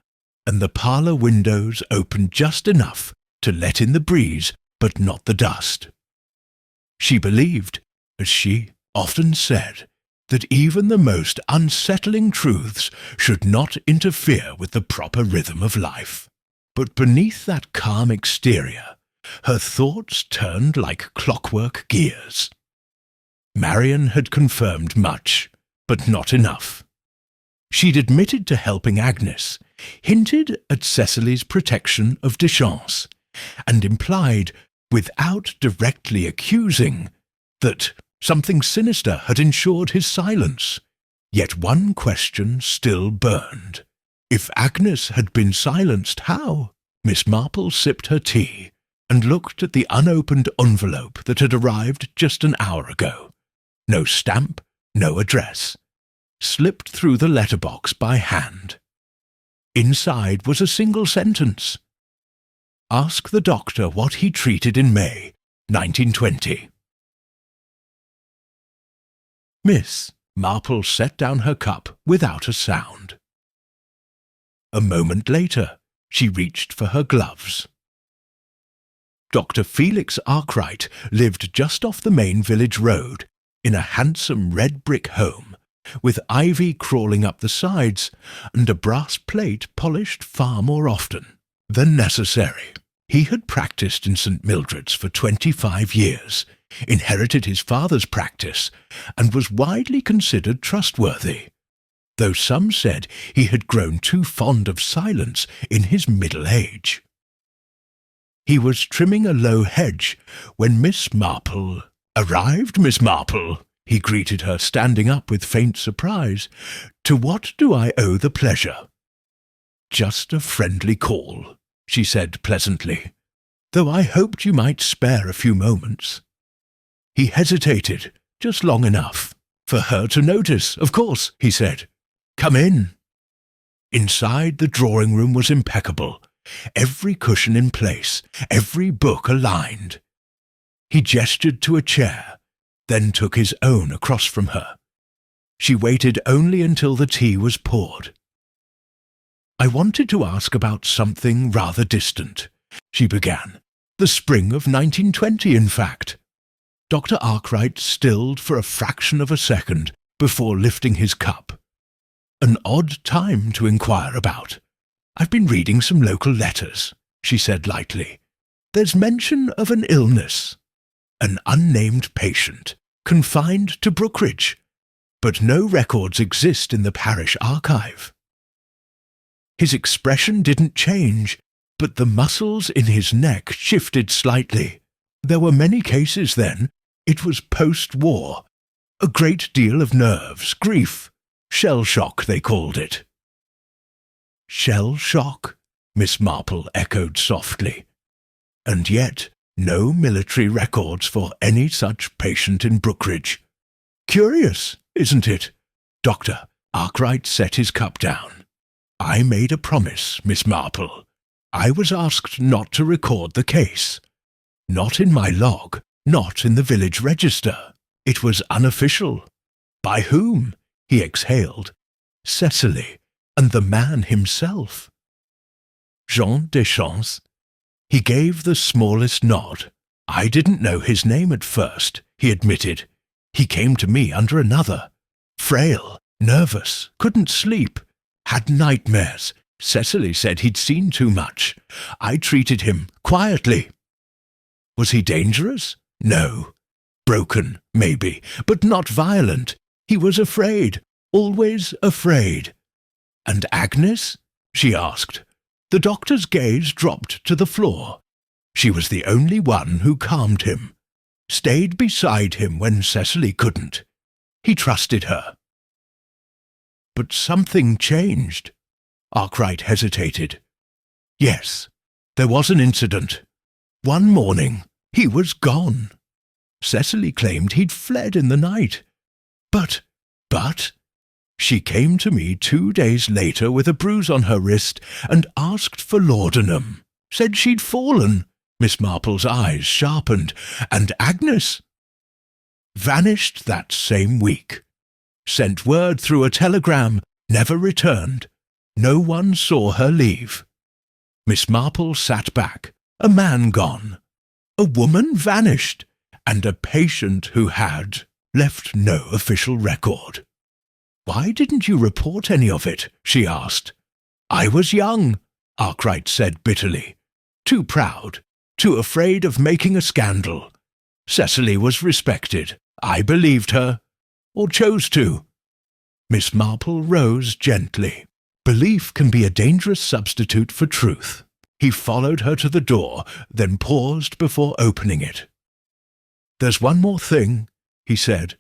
and the parlour windows opened just enough to let in the breeze but not the dust. She believed, as she often said, that even the most unsettling truths should not interfere with the proper rhythm of life. But beneath that calm exterior, her thoughts turned like clockwork gears. Marian had confirmed much, but not enough. She'd admitted to helping Agnes, hinted at Cecily's protection of Deschamps, and implied, without directly accusing, that something sinister had ensured his silence. Yet one question still burned. If Agnes had been silenced, how? Miss Marple sipped her tea and looked at the unopened envelope that had arrived just an hour ago. No stamp, no address. Slipped through the letterbox by hand. Inside was a single sentence. "Ask the doctor what he treated in May, 1920. Miss Marple set down her cup without a sound. A moment later, she reached for her gloves. Dr. Felix Arkwright lived just off the main village road, in a handsome red brick home, with ivy crawling up the sides and a brass plate polished far more often than necessary. He had practiced in St. Mildred's for 25 years, inherited his father's practice, and was widely considered trustworthy, though some said he had grown too fond of silence in his middle age. He was trimming a low hedge when Miss Marple arrived. "Miss Marple," he greeted her, standing up with faint surprise. "To what do I owe the pleasure?" "Just a friendly call," she said pleasantly, "though I hoped you might spare a few moments." He hesitated, just long enough for her to notice. "Of course," he said. "Come in." Inside, the drawing-room was impeccable, every cushion in place, every book aligned. He gestured to a chair, then took his own across from her. She waited only until the tea was poured. "I wanted to ask about something rather distant," she began. "The spring of 1920, in fact." Dr. Arkwright stilled for a fraction of a second before lifting his cup. "An odd time to inquire about. "I've been reading some local letters," she said lightly. "There's mention of an illness. An unnamed patient, confined to Brookidge, but no records exist in the parish archive." His expression didn't change, but the muscles in his neck shifted slightly. There were many cases then. It was post-war. A great deal of nerves, grief, shell shock they called it. "Shell shock?" Miss Marple echoed softly. "And yet no military records for any such patient in Brookidge. Curious, isn't it?" Dr. Arkwright set his cup down. "I made a promise, Miss Marple. I was asked not to record the case. Not in my log, not in the village register. It was unofficial. By whom?" He exhaled. "Cecily, and the man himself." "Jean Deschamps?" He gave the smallest nod. "I didn't know his name at first," he admitted. "He came to me under another. Frail, nervous, couldn't sleep, had nightmares. Cecily said he'd seen too much. I treated him quietly." "Was he dangerous?" "No. Broken, maybe, but not violent. He was afraid, always afraid." "And Agnes?" she asked. The doctor's gaze dropped to the floor. She was the only one who calmed him, stayed beside him when Cecily couldn't. He trusted her. "But something changed." Arkwright hesitated. "Yes, there was an incident. One morning, he was gone. Cecily claimed he'd fled in the night. But, she came to me 2 days later with a bruise on her wrist and asked for laudanum. Said she'd fallen." Miss Marple's eyes sharpened. "And Agnes?" "Vanished that same week. Sent word through a telegram, never returned. No one saw her leave." Miss Marple sat back. "A man gone. A woman vanished. And a patient who had left no official record." "Why didn't you report any of it?" she asked. "I was young," Arkwright said bitterly. "Too proud, too afraid of making a scandal. Cecily was respected. I believed her, or chose to." Miss Marple rose gently. "Belief can be a dangerous substitute for truth." He followed her to the door, then paused before opening it. "There's one more thing," he said.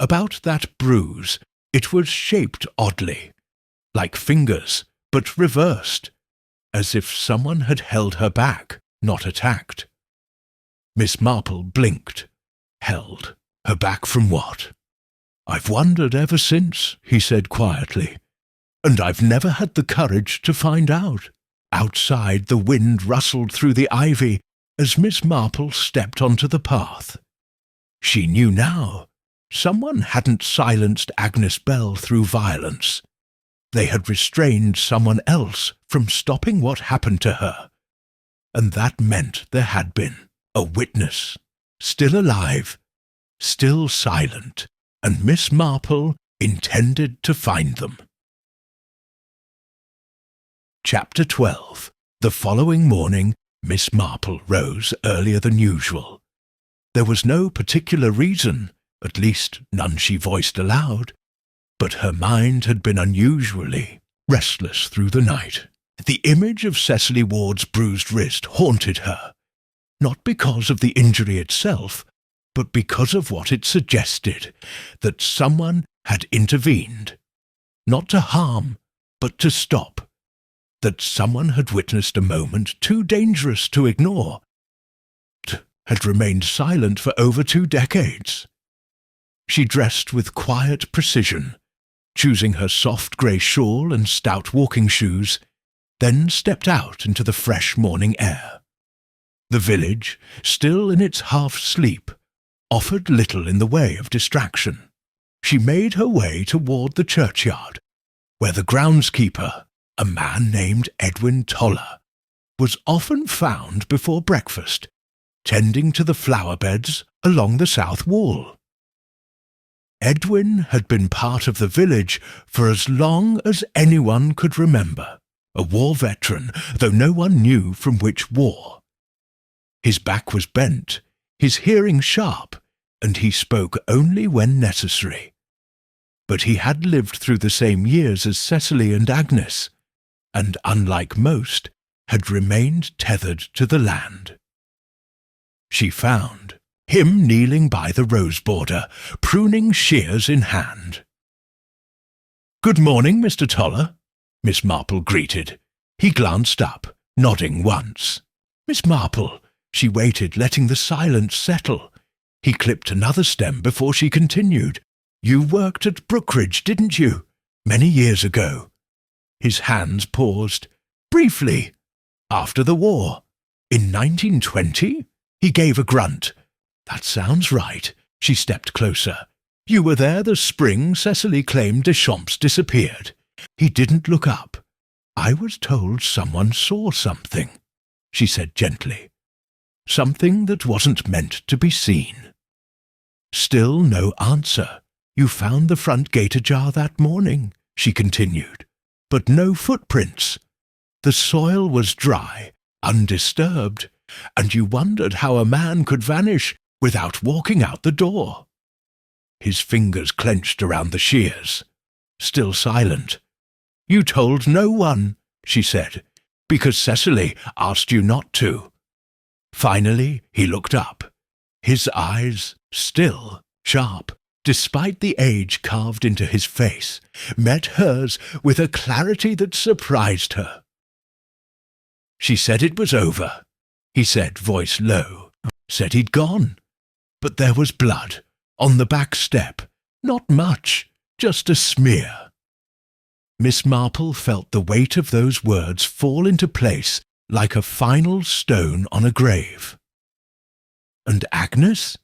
"About that bruise. It was shaped oddly, like fingers, but reversed, as if someone had held her back, not attacked." Miss Marple blinked. "Held her back from what?" "I've wondered ever since," he said quietly, "and I've never had the courage to find out." Outside, the wind rustled through the ivy as Miss Marple stepped onto the path. She knew now. Someone hadn't silenced Agnes Bell through violence. They had restrained someone else from stopping what happened to her. And that meant there had been a witness, still alive, still silent, and Miss Marple intended to find them. Chapter 12. The following morning, Miss Marple rose earlier than usual. There was no particular reason, at least none she voiced aloud, but her mind had been unusually restless through the night. The image of Cecily Ward's bruised wrist haunted her, not because of the injury itself, but because of what it suggested, that someone had intervened, not to harm, but to stop, that someone had witnessed a moment too dangerous to ignore, had remained silent for over 2 decades. She dressed with quiet precision, choosing her soft grey shawl and stout walking shoes, then stepped out into the fresh morning air. The village, still in its half-sleep, offered little in the way of distraction. She made her way toward the churchyard, where the groundskeeper, a man named Edwin Toller, was often found before breakfast, tending to the flower beds along the south wall. Edwin had been part of the village for as long as anyone could remember. a war veteran, though no one knew from which war. His back was bent, his hearing sharp, and he spoke only when necessary. But he had lived through the same years as Cecily and Agnes, and, unlike most, had remained tethered to the land. She found him kneeling by the rose border, pruning shears in hand. "Good morning, Mr. Toller," Miss Marple greeted. He glanced up, nodding once. "Miss Marple," she waited, letting the silence settle. He clipped another stem before she continued. "You worked at Brookidge, didn't you? Many years ago." His hands paused. "Briefly. After the war. In 1920? He gave a grunt. "That sounds right." She stepped closer. "You were there the spring Cecily claimed Deschamps disappeared." He didn't look up. "I was told someone saw something," she said gently. "Something that wasn't meant to be seen." Still no answer. "You found the front gate ajar that morning," she continued, "but no footprints. The soil was dry, undisturbed, and you wondered how a man could vanish without walking out the door." His fingers clenched around the shears. Still silent. "You told no one," she said, "because Cecily asked you not to." Finally he looked up. His eyes, still sharp, despite the age carved into his face, met hers with a clarity that surprised her. "She said it was over," he said, voice low. "Said he'd gone. But there was blood, on the back step. Not much, just a smear." Miss Marple felt the weight of those words fall into place like a final stone on a grave. "And Agnes?"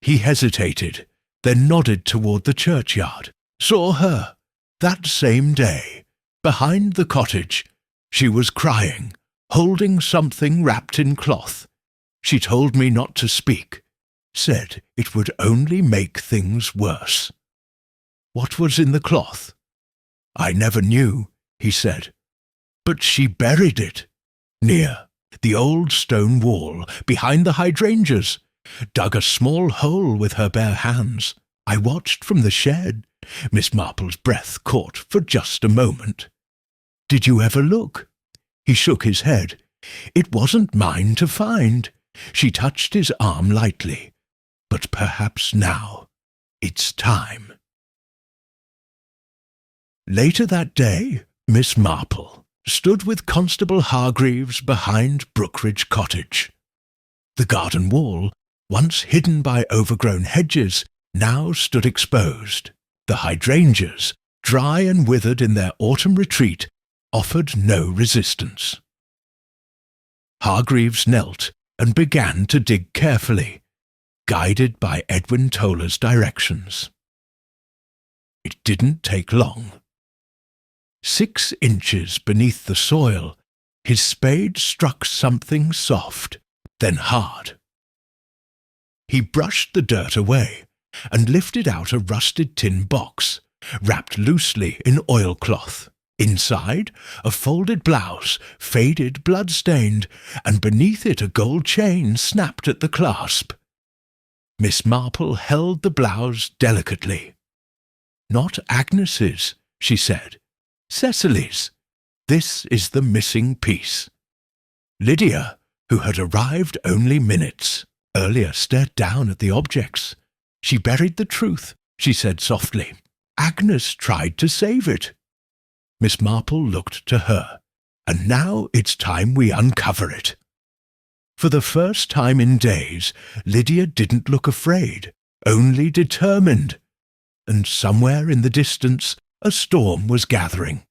He hesitated, then nodded toward the churchyard. "Saw her, that same day, behind the cottage. She was crying, holding something wrapped in cloth. She told me not to speak, said it would only make things worse." "What was in the cloth?" "I never knew," he said. "But she buried it. Near the old stone wall, behind the hydrangeas. Dug a small hole with her bare hands. I watched from the shed." Miss Marple's breath caught for just a moment. "Did you ever look?" He shook his head. "It wasn't mine to find." She touched his arm lightly. "But perhaps now it's time." Later that day, Miss Marple stood with Constable Hargreaves behind Brookidge Cottage. The garden wall, once hidden by overgrown hedges, now stood exposed. The hydrangeas, dry and withered in their autumn retreat, offered no resistance. Hargreaves knelt and began to dig carefully, guided by Edwin Toller's directions. It didn't take long. 6 inches beneath the soil, his spade struck something soft, then hard. He brushed the dirt away and lifted out a rusted tin box, wrapped loosely in oilcloth. Inside, a folded blouse, faded, blood-stained, and beneath it a gold chain snapped at the clasp. Miss Marple held the blouse delicately. "Not Agnes's," she said. "Cecily's. This is the missing piece." Lydia, who had arrived only minutes earlier, stared down at the objects. "She buried the truth," she said softly. "Agnes tried to save it." Miss Marple looked to her. "And now it's time we uncover it." For the first time in days, Lydia didn't look afraid, only determined. And somewhere in the distance, a storm was gathering.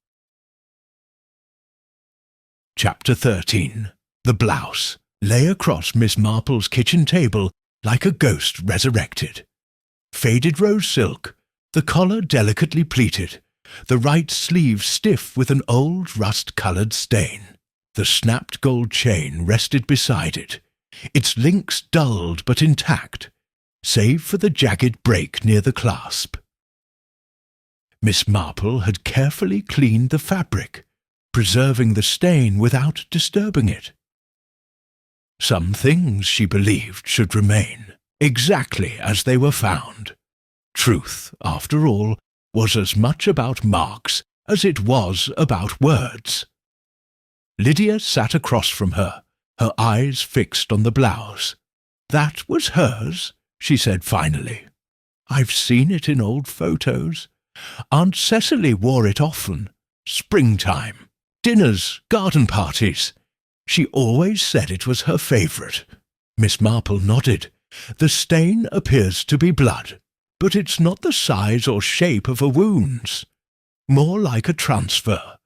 Chapter 13. The blouse lay across Miss Marple's kitchen table like a ghost resurrected. Faded rose silk, the collar delicately pleated, the right sleeve stiff with an old rust-coloured stain. The snapped gold chain rested beside it, its links dulled but intact, save for the jagged break near the clasp. Miss Marple had carefully cleaned the fabric, preserving the stain without disturbing it. Some things, she believed, should remain exactly as they were found. Truth, after all, was as much about marks as it was about words. Lydia sat across from her, her eyes fixed on the blouse. "That was hers," she said finally. "I've seen it in old photos. Aunt Cecily wore it often. Springtime, dinners, garden parties. She always said it was her favourite." Miss Marple nodded. "The stain appears to be blood, but it's not the size or shape of a wound's. More like a transfer,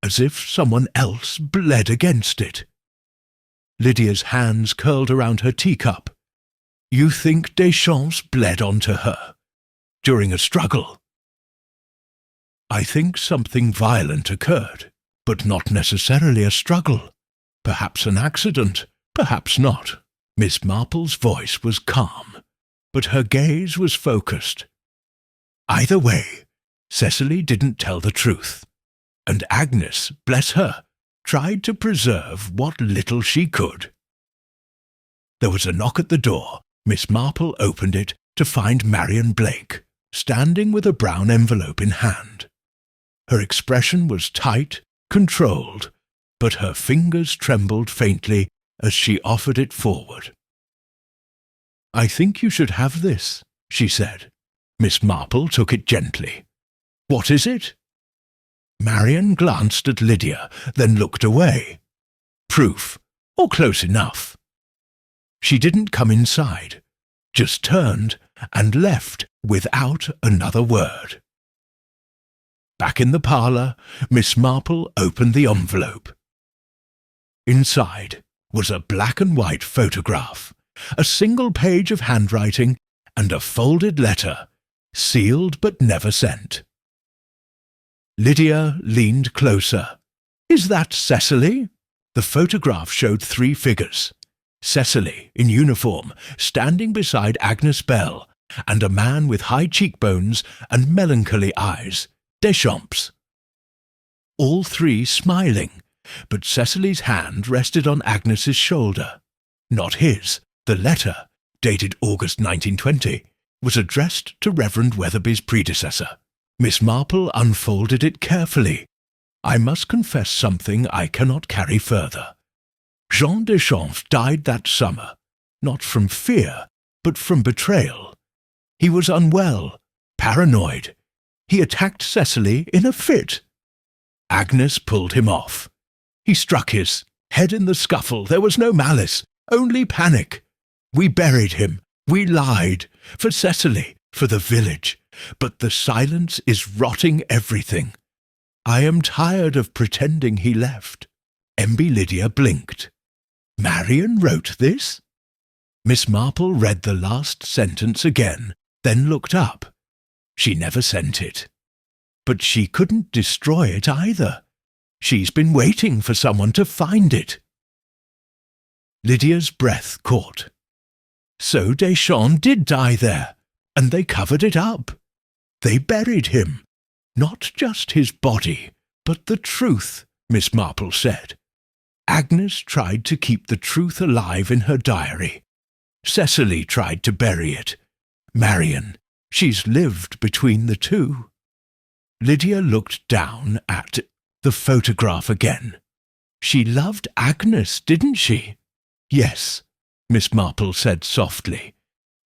as if someone else bled against it." Lydia's hands curled around her teacup. "You think Deschamps bled onto her? During a struggle?" "I think something violent occurred, but not necessarily a struggle. Perhaps an accident, perhaps not." Miss Marple's voice was calm, but her gaze was focused. "Either way, Cecily didn't tell the truth, and Agnes, bless her, tried to preserve what little she could." There was a knock at the door. Miss Marple opened it to find Marian Blake, standing with a brown envelope in hand. Her expression was tight, controlled, but her fingers trembled faintly as she offered it forward. "I think you should have this," she said. Miss Marple took it gently. "What is it?" Marian glanced at Lydia, then looked away. "Proof, or close enough." She didn't come inside, just turned and left without another word. Back in the parlour, Miss Marple opened the envelope. Inside was a black-and-white photograph, a single page of handwriting, and a folded letter, sealed but never sent. Lydia leaned closer. "Is that Cecily?" The photograph showed 3 figures. Cecily, in uniform, standing beside Agnes Bell, and a man with high cheekbones and melancholy eyes, Deschamps. All 3 smiling, but Cecily's hand rested on Agnes's shoulder. Not his. The letter, dated August 1920, was addressed to Reverend Weatherby's predecessor. Miss Marple unfolded it carefully. "I must confess something I cannot carry further. Jean Deschamps died that summer, not from fear, but from betrayal. He was unwell, paranoid. He attacked Cecily in a fit. Agnes pulled him off. He struck his head in the scuffle. There was no malice, only panic. We buried him. We lied. For Cecily, for the village. But the silence is rotting everything. I am tired of pretending he left." M.B. Lydia blinked. "Marian wrote this?" Miss Marple read the last sentence again, then looked up. She never sent it. But she couldn't destroy it either. She's been waiting for someone to find it. Lydia's breath caught. So Deschamps did die there, and they covered it up. They buried him. Not just his body, but the truth, Miss Marple said. Agnes tried to keep the truth alive in her diary. Cecily tried to bury it. Marian, she's lived between the two. Lydia looked down at the photograph again. She loved Agnes, didn't she? Yes, Miss Marple said softly,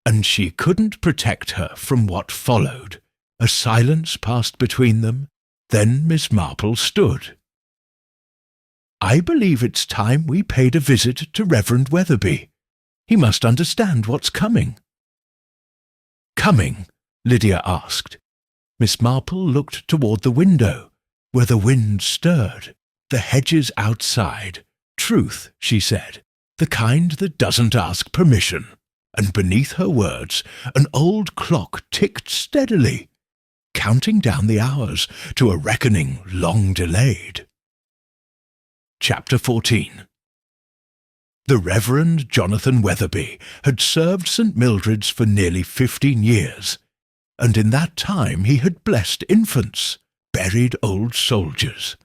and she couldn't protect her from what followed. A silence passed between them. Then Miss Marple stood. I believe it's time we paid a visit to Reverend Weatherby. He must understand what's coming. Coming? Lydia asked. Miss Marple looked toward the window, where the wind stirred. The hedges outside. Truth, she said, the kind that doesn't ask permission. And beneath her words, an old clock ticked steadily, counting down the hours to a reckoning long delayed. Chapter 14. The Reverend Jonathan Weatherby had served St. Mildred's for nearly 15 years, and in that time he had blessed infants, buried old soldiers,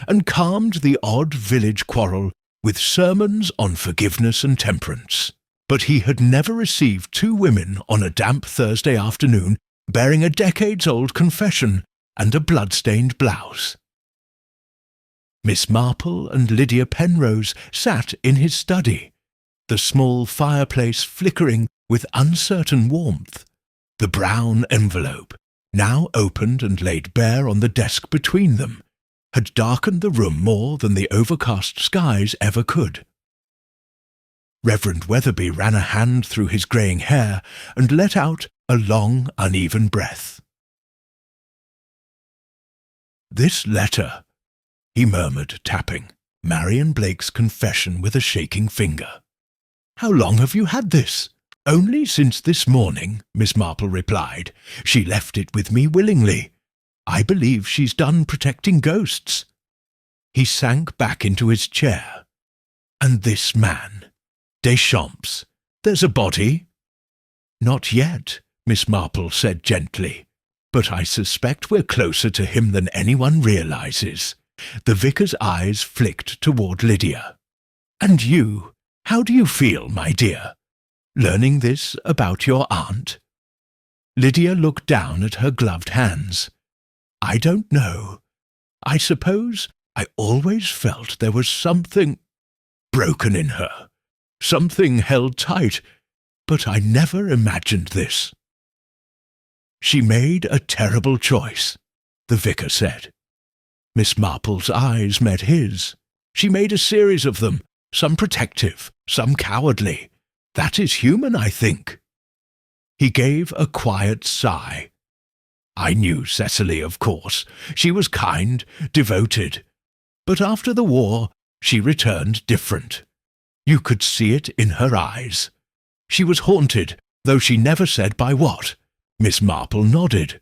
and calmed the odd village quarrel with sermons on forgiveness and temperance. But he had never received two women on a damp Thursday afternoon bearing a decades-old confession and a blood-stained blouse. Miss Marple and Lydia Penrose sat in his study, the small fireplace flickering with uncertain warmth. The brown envelope, now opened and laid bare on the desk between them, had darkened the room more than the overcast skies ever could. Reverend Weatherby ran a hand through his greying hair and let out a long, uneven breath. "This letter," he murmured, tapping Marian Blake's confession with a shaking finger. "How long have you had this?" "Only since this morning," Miss Marple replied. "She left it with me willingly. I believe she's done protecting ghosts." He sank back into his chair. "And this man, Deschamps, there's a body?" "Not yet," Miss Marple said gently. "But I suspect we're closer to him than anyone realizes." The vicar's eyes flicked toward Lydia. "And you, how do you feel, my dear, learning this about your aunt?" Lydia looked down at her gloved hands. "I don't know. I suppose I always felt there was something broken in her, something held tight, but I never imagined this." "She made a terrible choice," the vicar said. Miss Marple's eyes met his. "She made a series of them, some protective, some cowardly. That is human, I think." He gave a quiet sigh. "I knew Cecily, of course. She was kind, devoted. But after the war, she returned different. You could see it in her eyes. She was haunted, though she never said by what." Miss Marple nodded.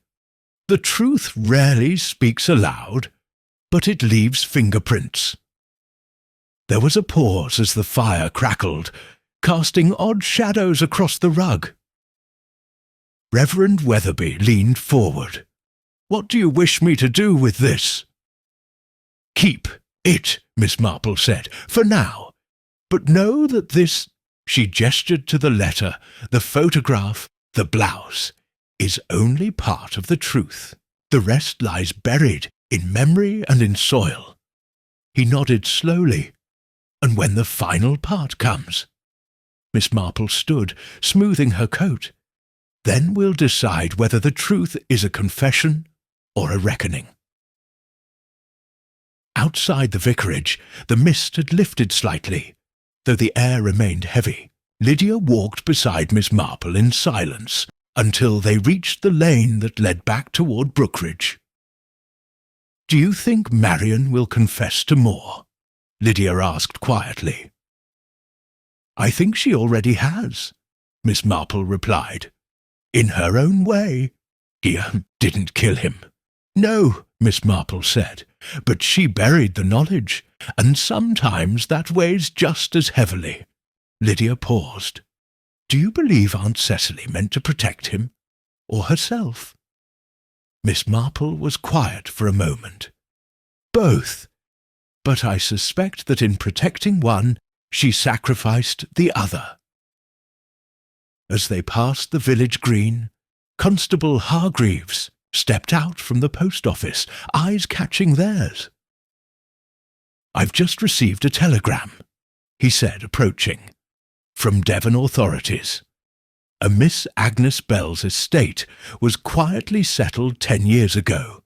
"The truth rarely speaks aloud, but it leaves fingerprints." There was a pause as the fire crackled, casting odd shadows across the rug. Reverend Weatherby leaned forward. "What do you wish me to do with this?" "Keep it," Miss Marple said, "for now. But know that this—" she gestured to the letter, the photograph, the blouse— "is only part of the truth. The rest lies buried in memory and in soil." He nodded slowly. "And when the final part comes—" Miss Marple stood, smoothing her coat. "Then we'll decide whether the truth is a confession or a reckoning." Outside the vicarage, the mist had lifted slightly, though the air remained heavy. Lydia walked beside Miss Marple in silence until they reached the lane that led back toward Brookidge. "Do you think Marian will confess to more?" Lydia asked quietly. "I think she already has," Miss Marple replied. "In her own way. He didn't kill him." "No," Miss Marple said, "but she buried the knowledge, and sometimes that weighs just as heavily." Lydia paused. "Do you believe Aunt Cecily meant to protect him, or herself?" Miss Marple was quiet for a moment. "Both. But I suspect that in protecting one, she sacrificed the other." As they passed the village green, Constable Hargreaves stepped out from the post office, eyes catching theirs. "I've just received a telegram," he said, approaching, "from Devon authorities. A Miss Agnes Bell's estate was quietly settled 10 years ago,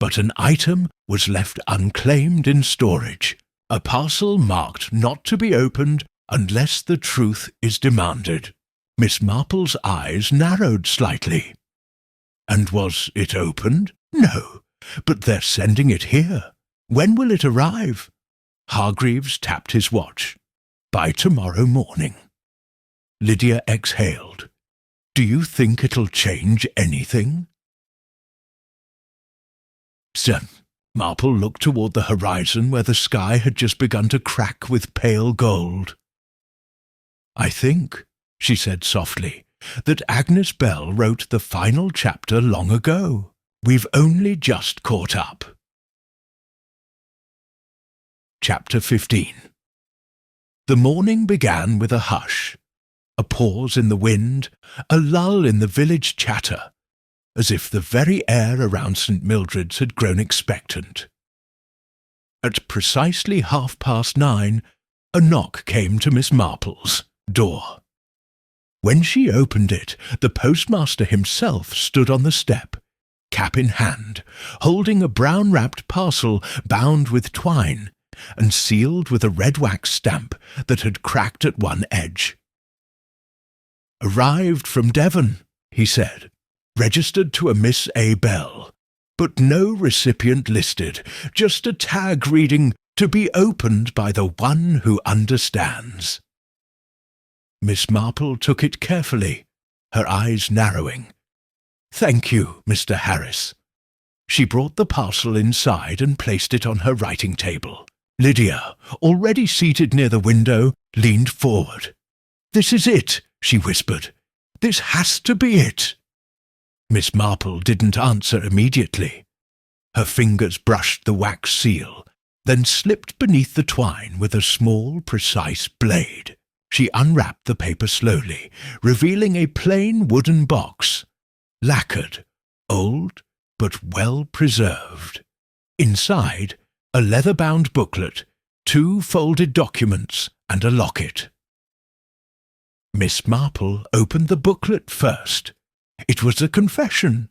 but an item was left unclaimed in storage, a parcel marked not to be opened unless the truth is demanded." Miss Marple's eyes narrowed slightly. "And was it opened?" "No, but they're sending it here. When will it arrive?" Hargreaves tapped his watch. "By tomorrow morning." Lydia exhaled. "Do you think it'll change anything?" Marple looked toward the horizon where the sky had just begun to crack with pale gold. "I think," she said softly, "that Agnes Bell wrote the final chapter long ago. We've only just caught up." Chapter 15. The morning began with a hush, a pause in the wind, a lull in the village chatter, as if the very air around St. Mildred's had grown expectant. At precisely 9:30, a knock came to Miss Marple's door. When she opened it, the postmaster himself stood on the step, cap in hand, holding a brown-wrapped parcel bound with twine and sealed with a red wax stamp that had cracked at one edge. "Arrived from Devon," he said, "registered to a Miss A. Bell, but no recipient listed, just a tag reading, 'To be opened by the one who understands.'" Miss Marple took it carefully, her eyes narrowing. "Thank you, Mr. Harris." She brought the parcel inside and placed it on her writing table. Lydia, already seated near the window, leaned forward. "This is it," she whispered. "This has to be it." Miss Marple didn't answer immediately. Her fingers brushed the wax seal, then slipped beneath the twine with a small, precise blade. She unwrapped the paper slowly, revealing a plain wooden box, lacquered, old, but well preserved. Inside, a leather-bound booklet, 2 folded documents, and a locket. Miss Marple opened the booklet first. It was a confession,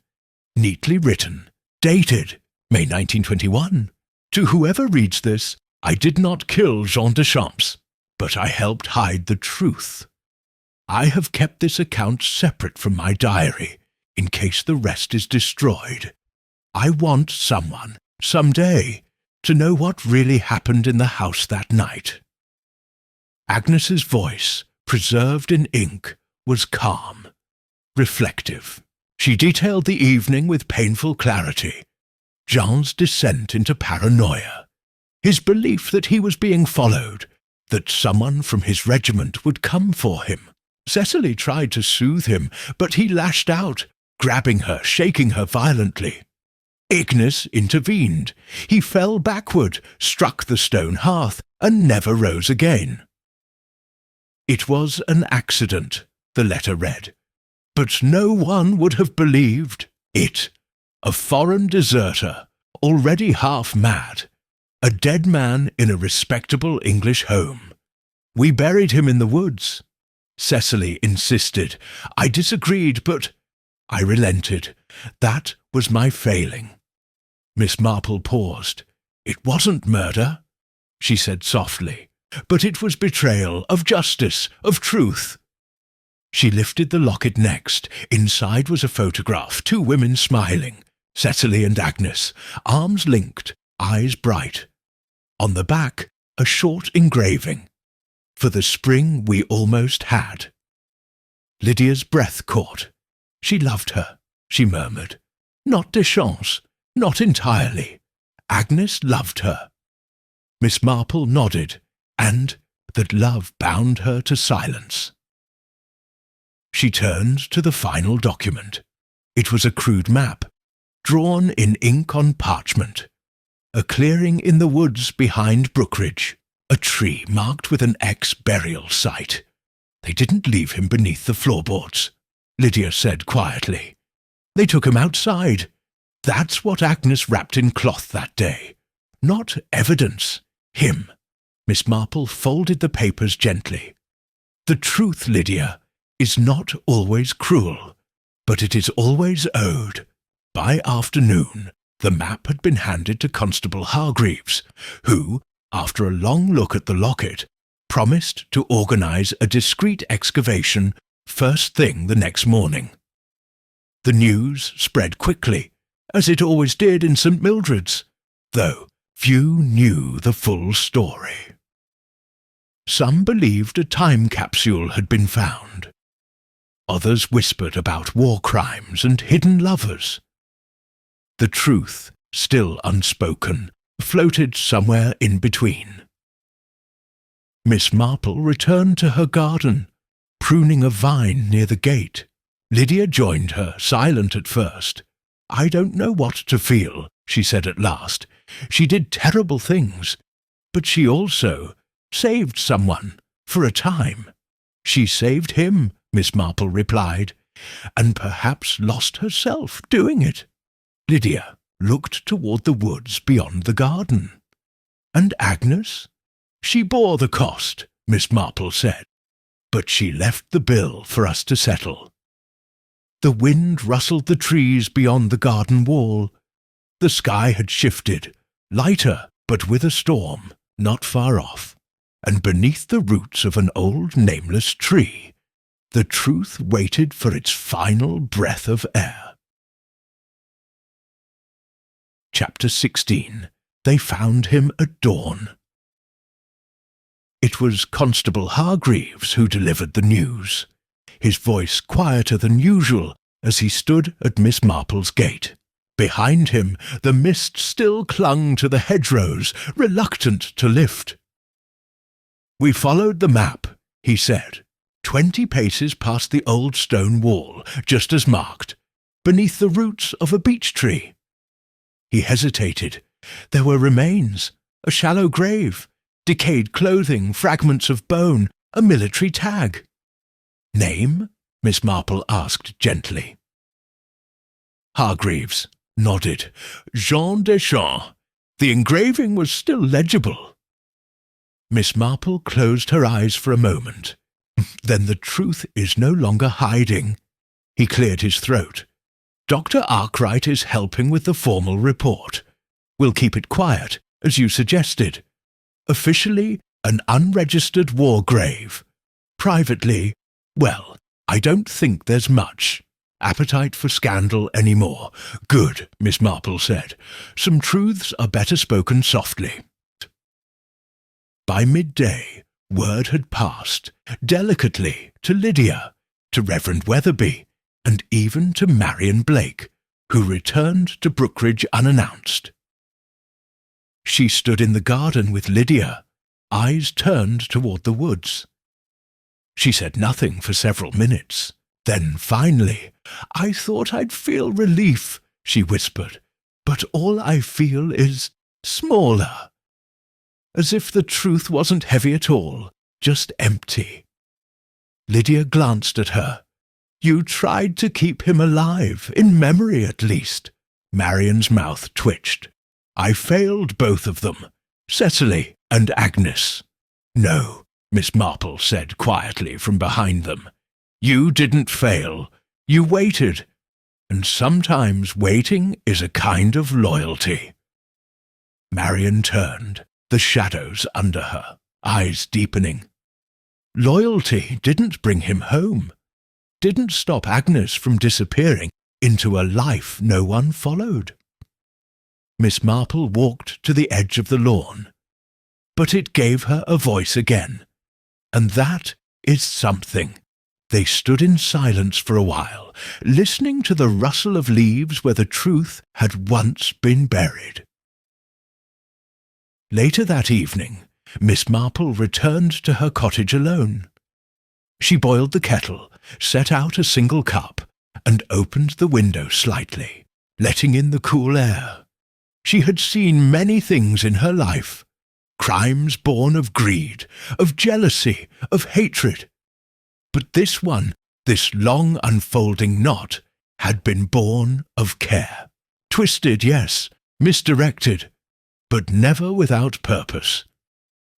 neatly written, dated May 1921. "To whoever reads this, I did not kill Jean Deschamps, but I helped hide the truth. I have kept this account separate from my diary, in case the rest is destroyed. I want someone, someday, to know what really happened in the house that night." Agnes's voice, preserved in ink, was calm, reflective. She detailed the evening with painful clarity. Jean's descent into paranoia, his belief that he was being followed, that someone from his regiment would come for him. Cecily tried to soothe him, but he lashed out, grabbing her, shaking her violently. Agnes intervened. He fell backward, struck the stone hearth, and never rose again. "It was an accident," the letter read, "but no one would have believed it. A foreign deserter, already half mad, a dead man in a respectable English home. We buried him in the woods. Cecily insisted. I disagreed, but I relented. That was my failing." Miss Marple paused. "It wasn't murder," she said softly, "but it was betrayal of justice, of truth." She lifted the locket next. Inside was a photograph, 2 women smiling, Cecily and Agnes, arms linked, eyes bright. On the back, a short engraving, "For the spring we almost had." Lydia's breath caught. She loved her, she murmured. Not Deschamps, not entirely. Agnes loved her. Miss Marple nodded, and that love bound her to silence. She turned to the final document. It was a crude map, drawn in ink on parchment. A clearing in the woods behind Brookidge, a tree marked with an ex-burial site. "They didn't leave him beneath the floorboards," Lydia said quietly. "They took him outside. That's what Agnes wrapped in cloth that day. Not evidence. Him." Miss Marple folded the papers gently. "The truth, Lydia, is not always cruel, but it is always owed." By afternoon, the map had been handed to Constable Hargreaves, who, after a long look at the locket, promised to organise a discreet excavation first thing the next morning. The news spread quickly, as it always did in St. Mildred's, though few knew the full story. Some believed a time capsule had been found. Others whispered about war crimes and hidden lovers. The truth, still unspoken, floated somewhere in between. Miss Marple returned to her garden, pruning a vine near the gate. Lydia joined her, silent at first. "I don't know what to feel," she said at last. "She did terrible things. But she also saved someone, for a time. She saved him, Miss Marple replied, and perhaps lost herself doing it. Lydia looked toward the woods beyond the garden. And Agnes? She bore the cost, Miss Marple said, but she left the bill for us to settle. The wind rustled the trees beyond the garden wall. The sky had shifted, lighter but with a storm, not far off, and beneath the roots of an old nameless tree, the truth waited for its final breath of air. Chapter 16. They found him at dawn. It was Constable Hargreaves who delivered the news, his voice quieter than usual as he stood at Miss Marple's gate. Behind him, the mist still clung to the hedgerows, reluctant to lift. "We followed the map," he said, 20 paces past the old stone wall, just as marked, beneath the roots of a beech tree. He hesitated. There were remains, a shallow grave, decayed clothing, fragments of bone, a military tag. "Name?" Miss Marple asked gently. Hargreaves nodded. "Jean Deschamps." The engraving was still legible. Miss Marple closed her eyes for a moment. "Then the truth is no longer hiding." He cleared his throat. "Dr. Arkwright is helping with the formal report. We'll keep it quiet, as you suggested. Officially, an unregistered war grave. Privately, well, I don't think there's much appetite for scandal anymore." "Good," Miss Marple said. "Some truths are better spoken softly." By midday, word had passed, delicately, to Lydia, to Reverend Weatherby, and even to Marian Blake, who returned to Brookidge unannounced. She stood in the garden with Lydia, eyes turned toward the woods. She said nothing for several minutes. Then, finally, "I thought I'd feel relief," she whispered, "but all I feel is smaller. As if the truth wasn't heavy at all, just empty." Lydia glanced at her. "You tried to keep him alive, in memory at least." Marian's mouth twitched. "I failed both of them, Cecily and Agnes." "No," Miss Marple said quietly from behind them. "You didn't fail. You waited. And sometimes waiting is a kind of loyalty." Marian turned, the shadows under her, eyes deepening. Loyalty didn't bring him home, didn't stop Agnes from disappearing into a life no one followed. Miss Marple walked to the edge of the lawn. But it gave her a voice again, and that is something. They stood in silence for a while, listening to the rustle of leaves where the truth had once been buried. Later that evening, Miss Marple returned to her cottage alone. She boiled the kettle, set out a single cup, and opened the window slightly, letting in the cool air. She had seen many things in her life, crimes born of greed, of jealousy, of hatred. But this one, this long unfolding knot, had been born of care. Twisted, yes, misdirected, but never without purpose.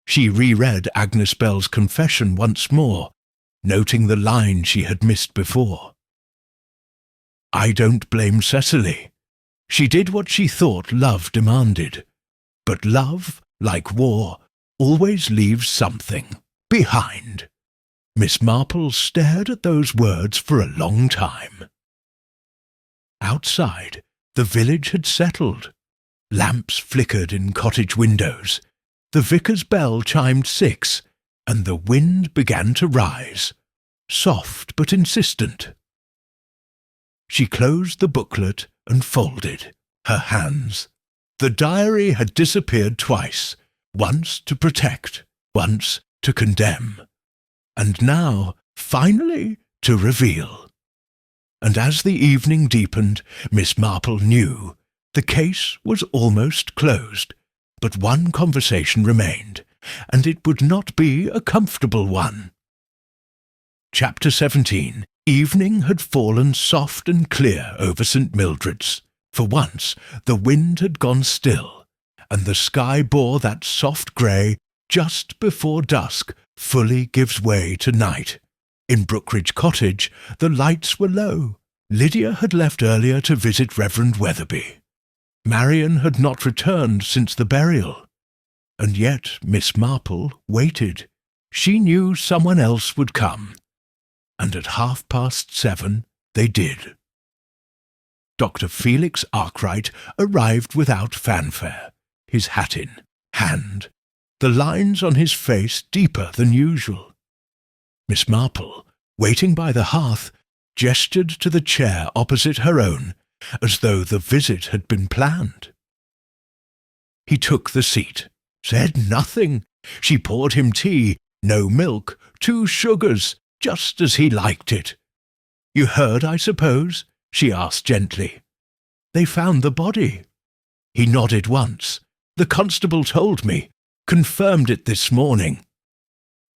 She reread Agnes Bell's confession once more, noting the line she had missed before. "I don't blame Cecily. She did what she thought love demanded. But love, like war, always leaves something behind." Miss Marple stared at those words for a long time. Outside, the village had settled. Lamps flickered in cottage windows. The vicar's bell chimed 6, and the wind began to rise, soft but insistent. She closed the booklet and folded her hands. The diary had disappeared twice, once to protect, once to condemn, and now, finally, to reveal. And as the evening deepened, Miss Marple knew the case was almost closed. But one conversation remained, and it would not be a comfortable one. Chapter 17. Evening had fallen soft and clear over St. Mildred's. For once the wind had gone still, and the sky bore that soft grey just before dusk fully gives way to night. In Brookidge Cottage the lights were low. Lydia had left earlier to visit Reverend Weatherby. Marian had not returned since the burial. And yet Miss Marple waited. She knew someone else would come. And at 7:30 they did. Dr. Felix Arkwright arrived without fanfare, his hat in hand, the lines on his face deeper than usual. Miss Marple, waiting by the hearth, gestured to the chair opposite her own, as though the visit had been planned. He took the seat, said nothing. She poured him tea, no milk, 2 sugars, just as he liked it. "You heard, I suppose?" she asked gently. "They found the body." He nodded once. "The constable told me, confirmed it this morning."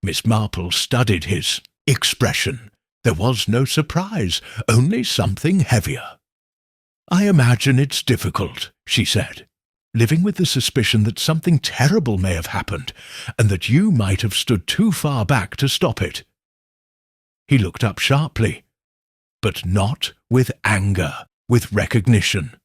Miss Marple studied his expression. There was no surprise, only something heavier. "I imagine it's difficult," she said, "living with the suspicion that something terrible may have happened, and that you might have stood too far back to stop it." He looked up sharply, but not with anger, with recognition.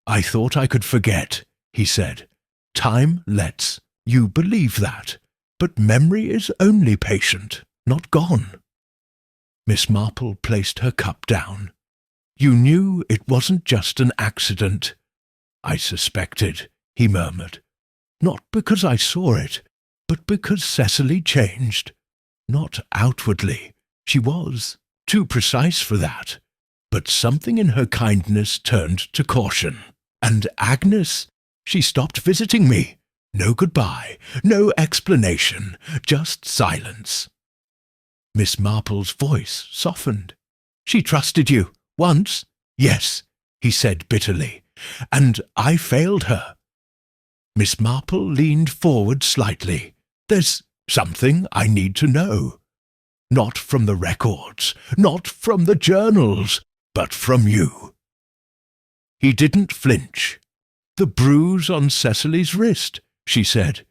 "I thought I could forget," he said. "Time lets. You believe that. But memory is only patient, not gone." Miss Marple placed her cup down. "You knew it wasn't just an accident." "I suspected," he murmured. "Not because I saw it, but because Cecily changed. Not outwardly. She was too precise for that. But something in her kindness turned to caution. And Agnes, she stopped visiting me. No goodbye, no explanation, just silence." Miss Marple's voice softened. "She trusted you, once?" "Yes," he said bitterly, "and I failed her." Miss Marple leaned forward slightly. "There's something I need to know. Not from the records, not from the journals, but from you." He didn't flinch. "The bruise on Cecily's wrist," she said.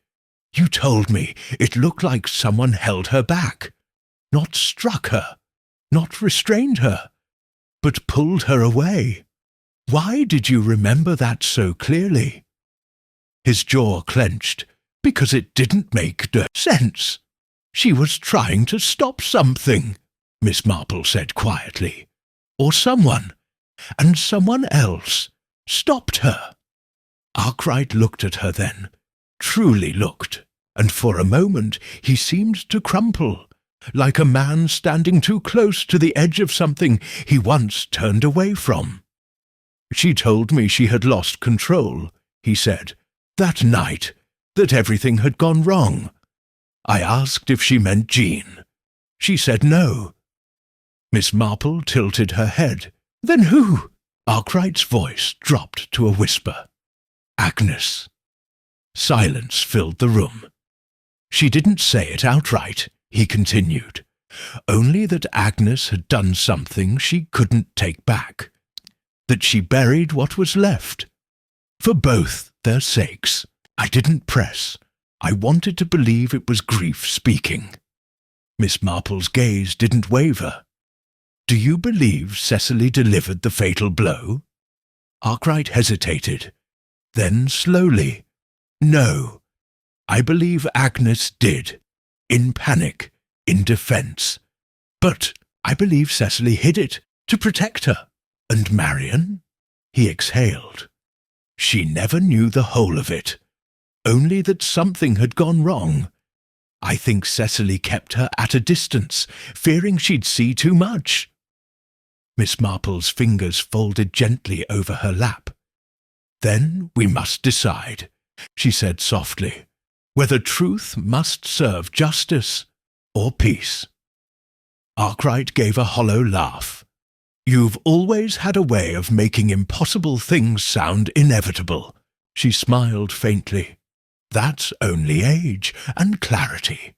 "You told me it looked like someone held her back. Not struck her, not restrained her, but pulled her away. Why did you remember that so clearly?" His jaw clenched. "Because it didn't make sense. She was trying to stop something," Miss Marple said quietly. "Or someone. And someone else stopped her." Arkwright looked at her then, truly looked, and for a moment he seemed to crumple, like a man standing too close to the edge of something he once turned away from. "She told me she had lost control," he said, "that night, that everything had gone wrong. I asked if she meant Jean. She said no." Miss Marple tilted her head. "Then who?" Arkwright's voice dropped to a whisper. "Agnes." Silence filled the room. "She didn't say it outright," he continued, "only that Agnes had done something she couldn't take back, that she buried what was left. For both their sakes, I didn't press. I wanted to believe it was grief speaking." Miss Marple's gaze didn't waver. "Do you believe Cecily delivered the fatal blow?" Arkwright hesitated. Then slowly, "No, I believe Agnes did, in panic, in defence. But I believe Cecily hid it, to protect her. And Marian?" He exhaled. "She never knew the whole of it, only that something had gone wrong. I think Cecily kept her at a distance, fearing she'd see too much." Miss Marple's fingers folded gently over her lap. "Then we must decide," she said softly, "whether truth must serve justice or peace." Arkwright gave a hollow laugh. "You've always had a way of making impossible things sound inevitable. She smiled faintly. That's only age and clarity.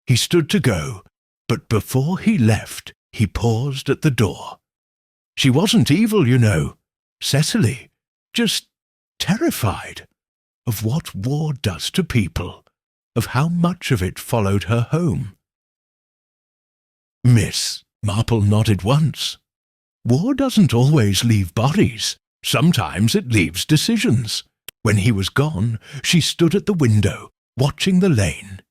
He stood to go, but before he left, he paused at the door. She wasn't evil, you know, Cecily, just terrified of what war does to people, of how much of it followed her home. Miss Marple nodded once. War doesn't always leave bodies. Sometimes it leaves decisions. When he was gone, she stood at the window, watching the lane.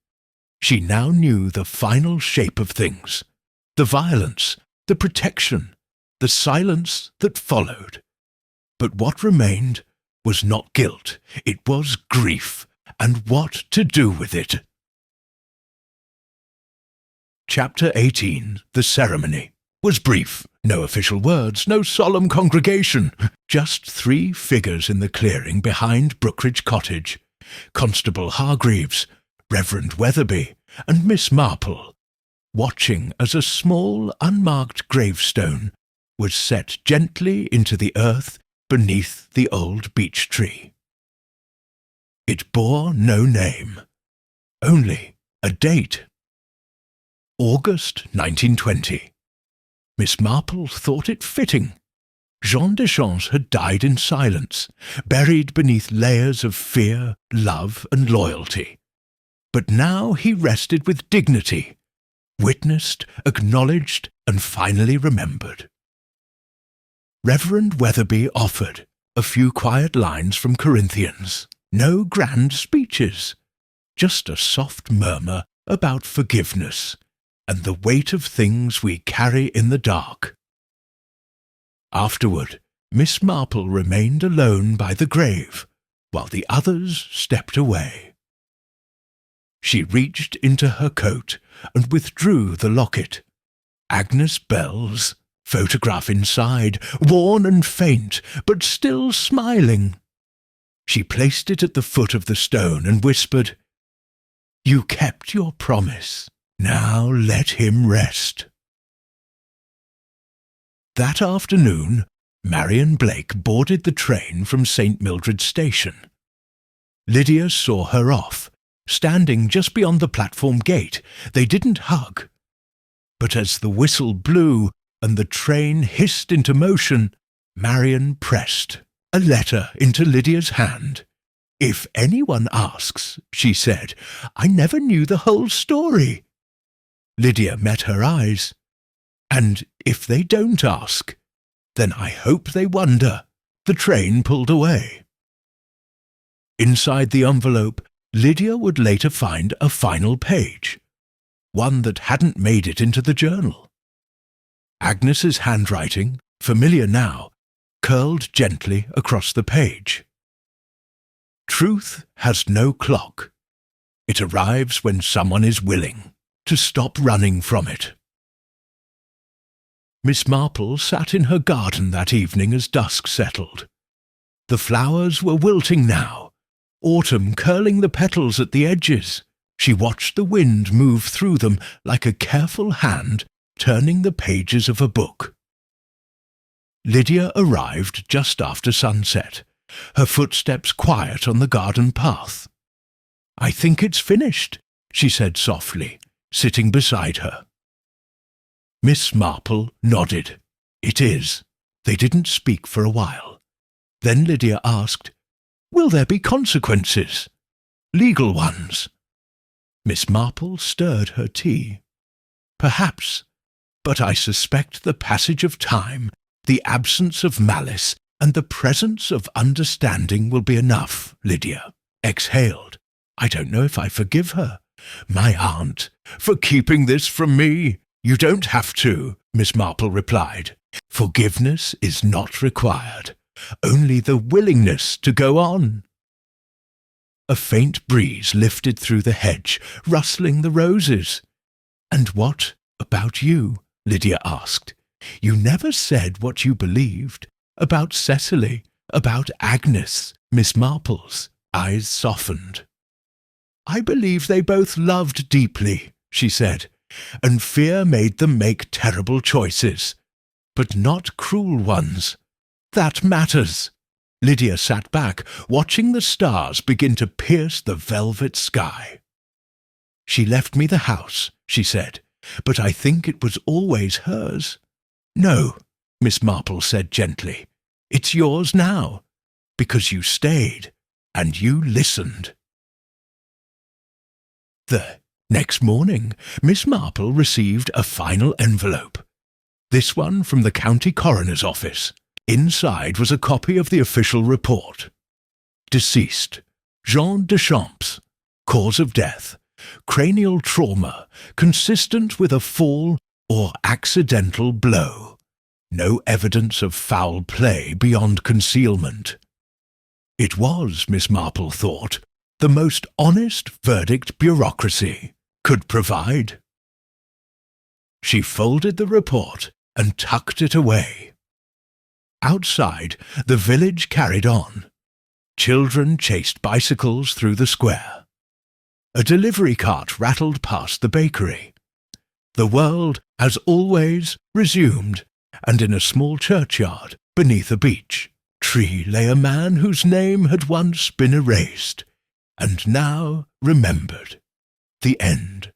She now knew the final shape of things, the violence, the protection, the silence that followed. But what remained was not guilt, it was grief, and what to do with it. Chapter 18, The Ceremony, was brief. No official words, no solemn congregation, just 3 figures in the clearing behind Brookidge Cottage, Constable Hargreaves, Reverend Weatherby, and Miss Marple, watching as a small, unmarked gravestone was set gently into the earth beneath the old beech tree. It bore no name, only a date. August 1920. Miss Marple thought it fitting. Jean Deschamps had died in silence, buried beneath layers of fear, love, and loyalty. But now he rested with dignity, witnessed, acknowledged, and finally remembered. Reverend Weatherby offered a few quiet lines from Corinthians, no grand speeches, just a soft murmur about forgiveness and the weight of things we carry in the dark. Afterward, Miss Marple remained alone by the grave, while the others stepped away. She reached into her coat and withdrew the locket. Agnes Bell's photograph inside, worn and faint, but still smiling. She placed it at the foot of the stone and whispered, "You kept your promise. Now let him rest." That afternoon, Marian Blake boarded the train from St. Mildred's Station. Lydia saw her off, standing just beyond the platform gate. They didn't hug. But as the whistle blew and the train hissed into motion, Marian pressed a letter into Lydia's hand. "If anyone asks," she said, "I never knew the whole story." Lydia met her eyes. "And if they don't ask, then I hope they wonder." The train pulled away. Inside the envelope, Lydia would later find a final page, one that hadn't made it into the journal. Agnes's handwriting, familiar now, curled gently across the page. Truth has no clock. It arrives when someone is willing to stop running from it. Miss Marple sat in her garden that evening as dusk settled. The flowers were wilting now, autumn curling the petals at the edges. She watched the wind move through them like a careful hand turning the pages of a book. Lydia arrived just after sunset, her footsteps quiet on the garden path. "I think it's finished," she said softly, sitting beside her. Miss Marple nodded. "It is." They didn't speak for a while. Then Lydia asked, "Will there be consequences? Legal ones?" Miss Marple stirred her tea. "Perhaps, but I suspect the passage of time, the absence of malice, and the presence of understanding will be enough." Lydia exhaled. "I don't know if I forgive her, my aunt, for keeping this from me." "You don't have to," Miss Marple replied. "Forgiveness is not required, only the willingness to go on." A faint breeze lifted through the hedge, rustling the roses. "And what about you?" Lydia asked. "You never said what you believed about Cecily, about Agnes." Miss Marple's eyes softened. "I believe they both loved deeply," she said, "and fear made them make terrible choices, but not cruel ones. That matters. Lydia sat back, watching the stars begin to pierce the velvet sky. "She left me the house," she said, "but I think it was always hers." "No," Miss Marple said gently, "it's yours now, because you stayed and you listened." The next morning, Miss Marple received a final envelope. This one from the county coroner's office. Inside was a copy of the official report. Deceased, Jean Deschamps. Cause of death, cranial trauma, consistent with a fall or accidental blow. No evidence of foul play beyond concealment. It was, Miss Marple thought, the most honest verdict bureaucracy could provide. She folded the report and tucked it away. Outside, the village carried on. Children chased bicycles through the square. A delivery cart rattled past the bakery. The world, as always, resumed, and in a small churchyard beneath a beech tree lay a man whose name had once been erased, and now remembered. The end.